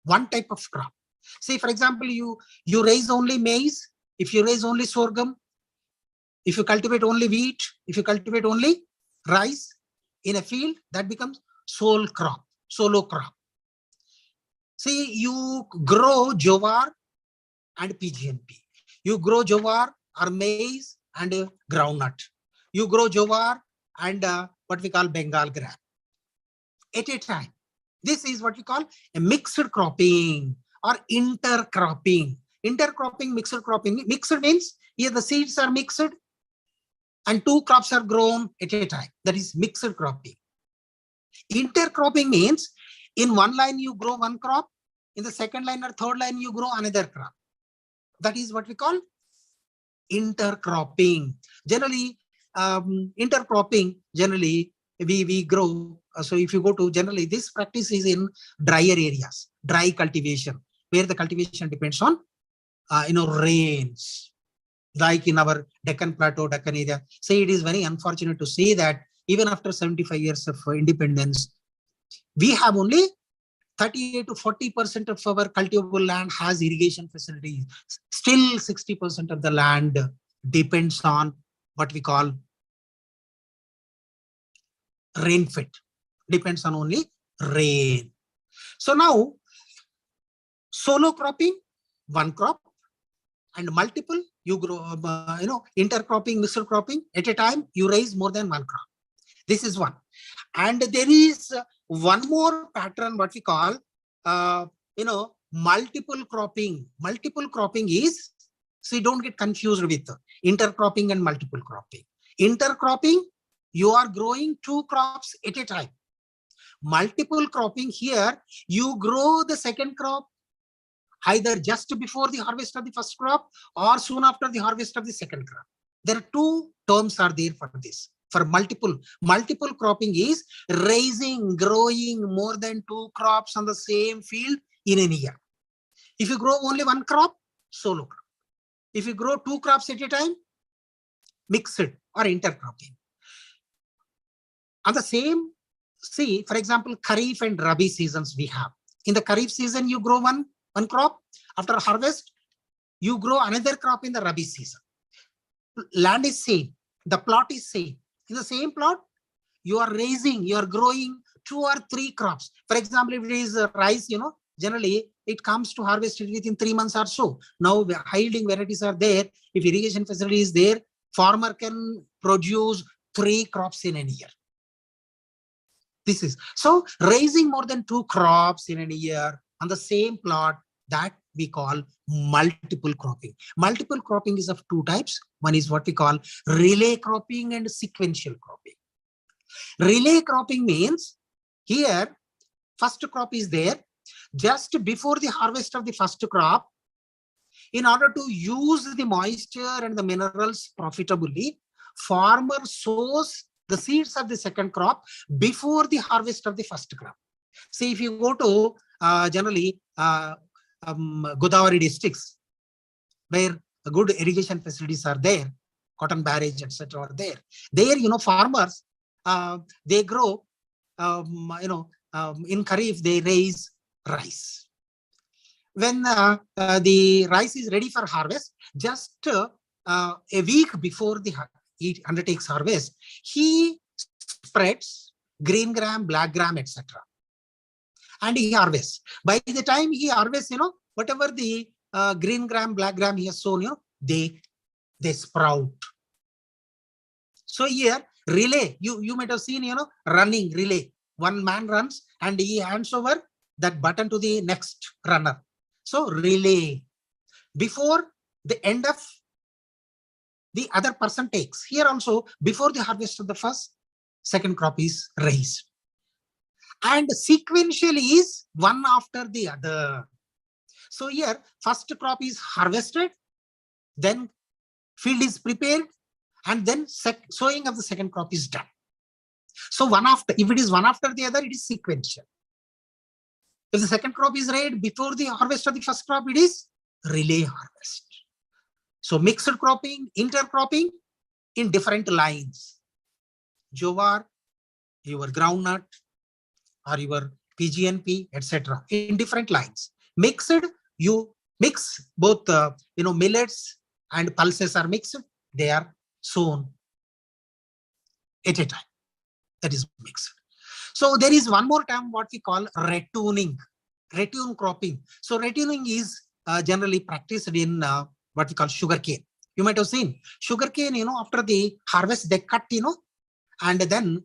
One type of crop. Say, for example, you raise only maize, if you raise only sorghum, if you cultivate only wheat, if you cultivate only rice in a field, that becomes sole crop, solo crop. See, you grow jowar and PGNP. You grow jowar or maize and groundnut. You grow jowar and what we call Bengal gram at a time. This is what we call a mixed cropping or intercropping. Intercropping, mixed cropping. Mixed means here the seeds are mixed and 2 crops are grown at a time. That is mixed cropping. Intercropping means in one line you grow one crop, in the second line or third line you grow another crop. That is what we call intercropping. Generally, intercropping, generally we grow. So if you go to, generally this practice is in drier areas, dry cultivation, where the cultivation depends on rains, like in our Deccan Plateau, Deccan area. Say, it is very unfortunate to say that even after 75 years of independence, we have only 38 to 40% of our cultivable land has irrigation facilities. Still 60% of the land depends on what we call rainfed, depends on only rain. So now, solo cropping, one crop, and multiple, you grow, intercropping, mixed cropping, at a time you raise more than one crop. This is one. And there is one more pattern, what we call multiple cropping. Multiple cropping is, so you don't get confused with intercropping and multiple cropping. Intercropping, you are growing 2 crops at a time. Multiple cropping, here you grow the second crop either just before the harvest of the first crop or soon after the harvest of the second crop. There are 2 terms are there for this. For multiple cropping is raising, growing more than 2 crops on the same field in a year. If you grow only 1 crop, solo crop. If you grow 2 crops at a time, mixed or intercropping. On the same, see, for example, Kharif and Rabi seasons we have. In the Kharif season, you grow one crop. After harvest, you grow another crop in the Rabi season. Land is same. The plot is same. In the same plot, you are raising, you are growing 2 or 3 crops. For example, if it is rice, generally it comes to harvest within 3 months or so. Now, high yielding varieties are there. If irrigation facility is there, farmer can produce 3 crops in a year. This is so raising more than 2 crops in a year on the same plot, that we call multiple cropping. Multiple cropping is of 2 types. One is what we call relay cropping and sequential cropping. Relay cropping means here first crop is there. Just before the harvest of the first crop, in order to use the moisture and the minerals profitably, farmer sows the seeds of the second crop before the harvest of the first crop. See, if you go to generally Godavari districts, where good irrigation facilities are there, cotton barrage, etc. are there. There, farmers, they grow, in Kharif, they raise rice. When the rice is ready for harvest, just a week before he undertakes harvest, he spreads green gram, black gram, etc. And he harvests. By the time he harvests, whatever the green gram, black gram he has sown, they sprout. So here, relay, you might have seen, running relay. One man runs and he hands over that button to the next runner. So relay. Before the end of the other person takes. Here also, before the harvest of the second crop is raised. And sequentially is one after the other. So here, first crop is harvested, then field is prepared, and then sowing of the second crop is done. So one after, if it is one after the other, it is sequential. If the second crop is raised before the harvest of the first crop, it is relay harvest. So mixed cropping, intercropping in different lines. Jowar, your groundnut, or your PGNP, etc. in different lines. Mixed, you mix both, millets and pulses are mixed. They are sown at a time. That is mixed. So there is one more term, what we call retuning, retune cropping. So retuning is generally practiced in what we call sugarcane. You might have seen sugarcane, after the harvest, they cut, and then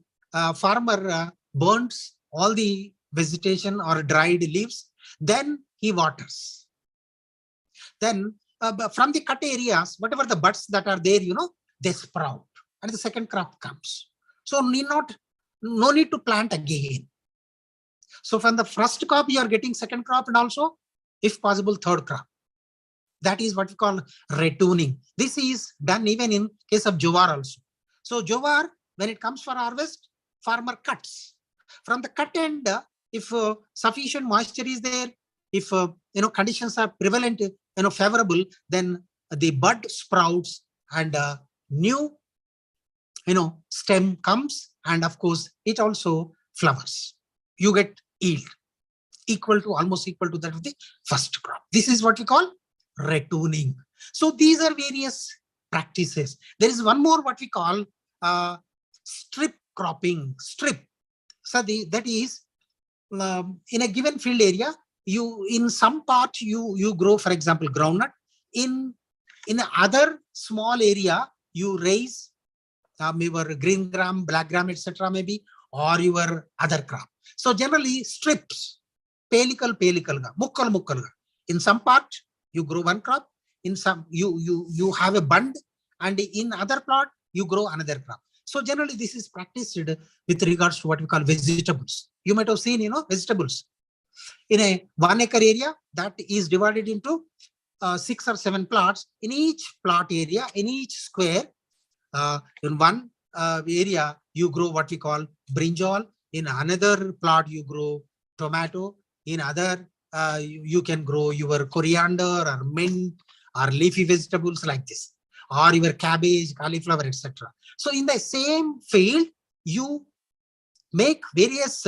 farmer burns all the vegetation or dried leaves, then he waters. Then from the cut areas, whatever the buds that are there, they sprout and the second crop comes. So no need to plant again. So from the first crop, you are getting second crop and also, if possible, third crop. That is what we call retuning. This is done even in case of jowar also. So jowar, when it comes for harvest, farmer cuts. From the cut end, if sufficient moisture is there, if conditions are prevalent, favorable, then the bud sprouts and new stem comes, and of course it also flowers. You get yield almost equal to that of the first crop. This is what we call retuning. So these are various practices. There is one more what we call strip cropping. Strip. So that is in a given field area, in some part you grow, for example, groundnut. In other small area, you raise your green gram, black gram, etc. maybe, or your other crop. So generally strips. Pelikalga, mukkalga. In some part, you grow one crop. In some, you have a bund, and in other plot, you grow another crop. So generally, this is practiced with regards to what we call vegetables. You might have seen, vegetables. In a 1 acre area, that is divided into 6 or 7 plots. In each plot area, in each square, in one area, you grow what we call brinjal. In another plot, you grow tomato. In other, you can grow your coriander or mint or leafy vegetables like this, or your cabbage, cauliflower, etc. So in the same field, you make various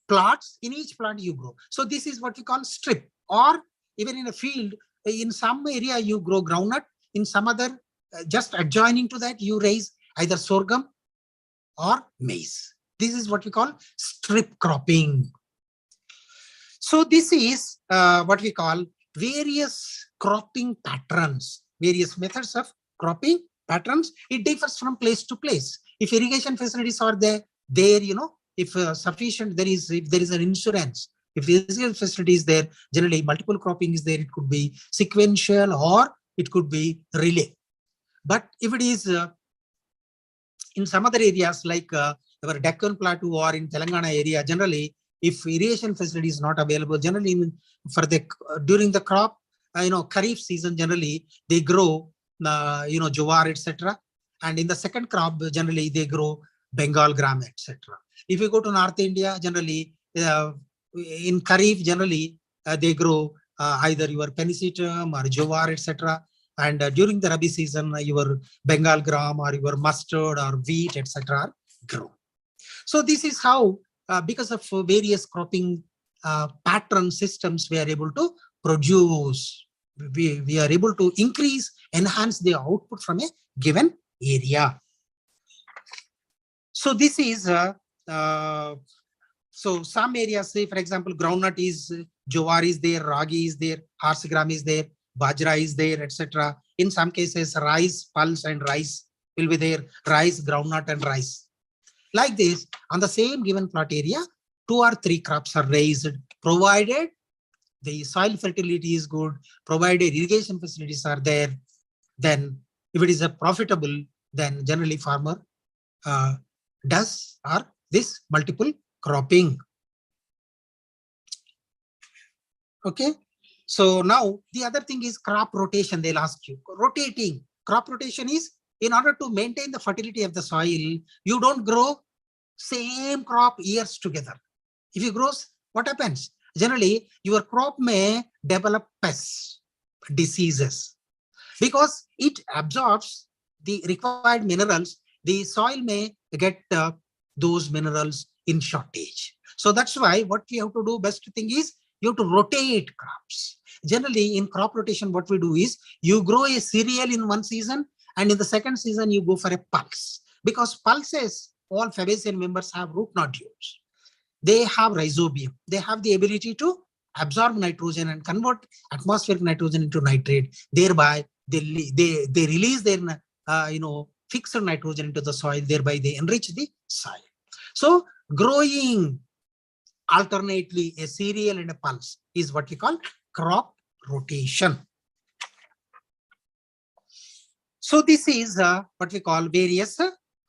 plots. In each plot you grow. So this is what we call strip. Or even in a field, in some area you grow groundnut. In some other, just adjoining to that, you raise either sorghum or maize. This is what we call strip cropping. So this is what we call various cropping patterns, various methods of cropping patterns. It differs from place to place. If irrigation facilities are there, if sufficient, if there is an insurance, if irrigation facility is there, generally multiple cropping is there. It could be sequential or it could be relay. But if it is in some other areas like our Deccan Plateau or in Telangana area, generally, if irrigation facility is not available, generally for the during the crop, Kharif season, generally they grow, jowar, etc. And in the second crop, generally they grow Bengal gram, etc. If you go to North India, generally in Kharif, generally they grow either your penicillium or jowar, etc. And during the Rabi season, your Bengal gram or your mustard or wheat, etc. grow. So this is how, because of various cropping pattern systems, we are able to produce. We are able to enhance the output from a given area. So this is so some areas, say for example, groundnut is, jowar is there, ragi is there, horse gram is there, bajra is there, etc. In some cases, rice, pulse and rice will be there, rice, groundnut and rice. Like this, on the same given plot area, 2 or 3 crops are raised, provided the soil fertility is good, provided irrigation facilities are there. Then if it is a profitable, then generally farmer does or this multiple cropping. Okay. So now the other thing is crop rotation. They'll ask you rotating. Crop rotation is, in order to maintain the fertility of the soil, you don't grow same crop years together. If you grow, what happens? Generally, your crop may develop pests, diseases, because it absorbs the required minerals. The soil may get those minerals in shortage. So that's why what we have to do, best thing is, you have to rotate crops. Generally, in crop rotation, what we do is you grow a cereal in one season, and in the second season, you go for a pulse. Because pulses, all Fabaceae members have root nodules. They have rhizobium. They have the ability to absorb nitrogen and convert atmospheric nitrogen into nitrate. Thereby, they release their fixed nitrogen into the soil. Thereby, they enrich the soil. So, growing alternately a cereal and a pulse is what we call crop rotation. So this is what we call various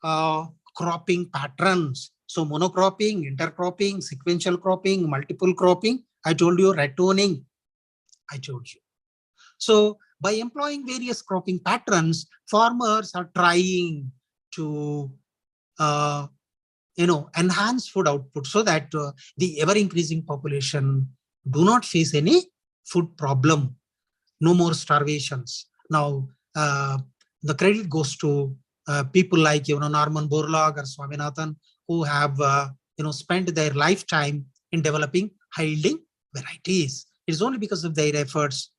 cropping patterns. So monocropping, intercropping, sequential cropping, multiple cropping. I told you rattoning. I told you. So by employing various cropping patterns, farmers are trying to enhance food output so that the ever-increasing population do not face any food problem. No more starvations. Now, the credit goes to people like Norman Borlaug or Swaminathan, who have spent their lifetime in developing high-yielding varieties. It's only because of their efforts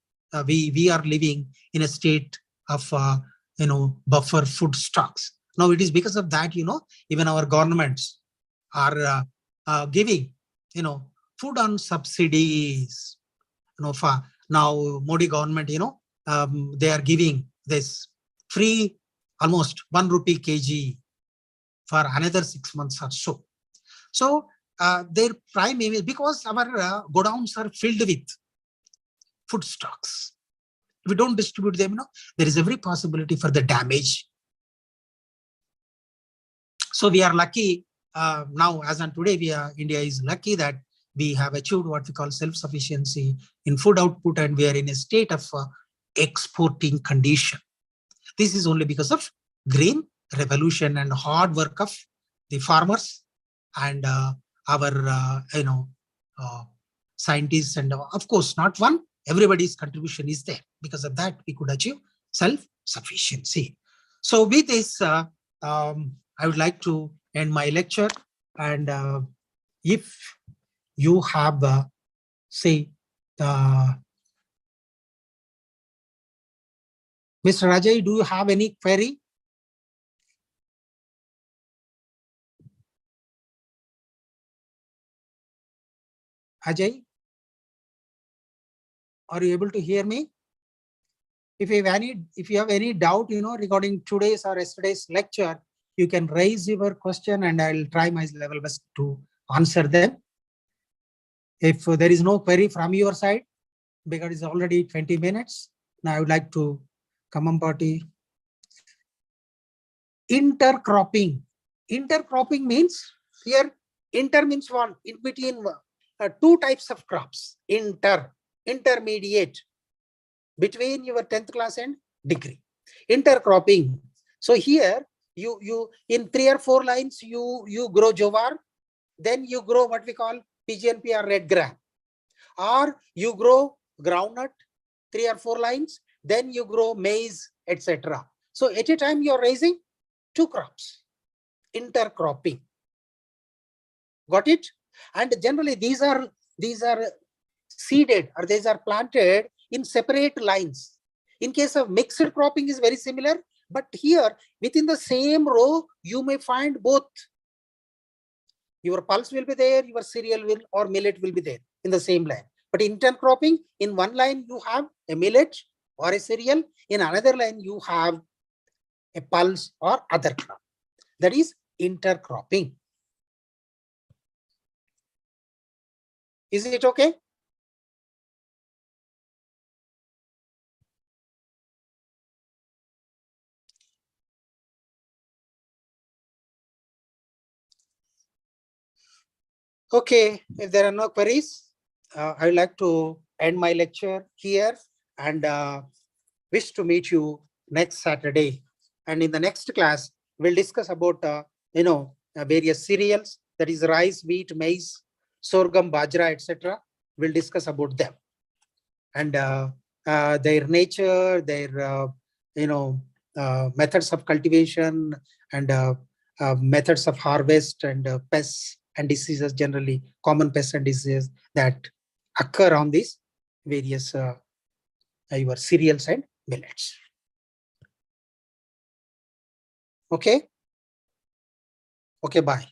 we are living in a state of buffer food stocks. Now it is because of that even our governments are giving food on subsidies. For now Modi government they are giving this free almost 1 rupee kg for another 6 months or so. So their prime aim is because our godowns are filled with food stocks. If we don't distribute them, there is every possibility for the damage. So we are lucky now, as on today, India is lucky that we have achieved what we call self-sufficiency in food output, and we are in a state of exporting condition. This is only because of green revolution and hard work of the farmers and our scientists, and of course not one, everybody's contribution is there. Because of that, we could achieve self-sufficiency. So with this, I would like to end my lecture, and if you have say Mr. Rajay, do you have any query? Ajay, are you able to hear me? If you have any doubt, regarding today's or yesterday's lecture, you can raise your question and I'll try my level best to answer them. If there is no query from your side, because it's already 20 minutes, now I would like to come on party. Intercropping. Intercropping means, here inter means one, in between two types of crops. Intermediate, between your 10th class and degree. Intercropping. So here you in 3 or 4 lines you grow jowar, then you grow what we call PGNP or red gram, or you grow groundnut 3 or 4 lines, then you grow maize, etc. So at a time you're raising 2 crops. Intercropping. Got it? And generally these are seeded, or these are planted in separate lines. In case of mixed cropping is very similar, but here within the same row you may find both. Your pulse will be there, your cereal will or millet will be there in the same line. But intercropping, in one line you have a millet or a cereal, in another line you have a pulse or other crop. That is intercropping. Is it okay? Okay, if there are no queries, I would like to end my lecture here, and wish to meet you next Saturday. And in the next class, we'll discuss about various cereals, that is rice, wheat, maize, sorghum, bajra, etc. We'll discuss about them and their nature, their methods of cultivation, and methods of harvest, and pests and diseases, generally common pests and diseases that occur on these various your cereals and millets. Okay. Okay, bye.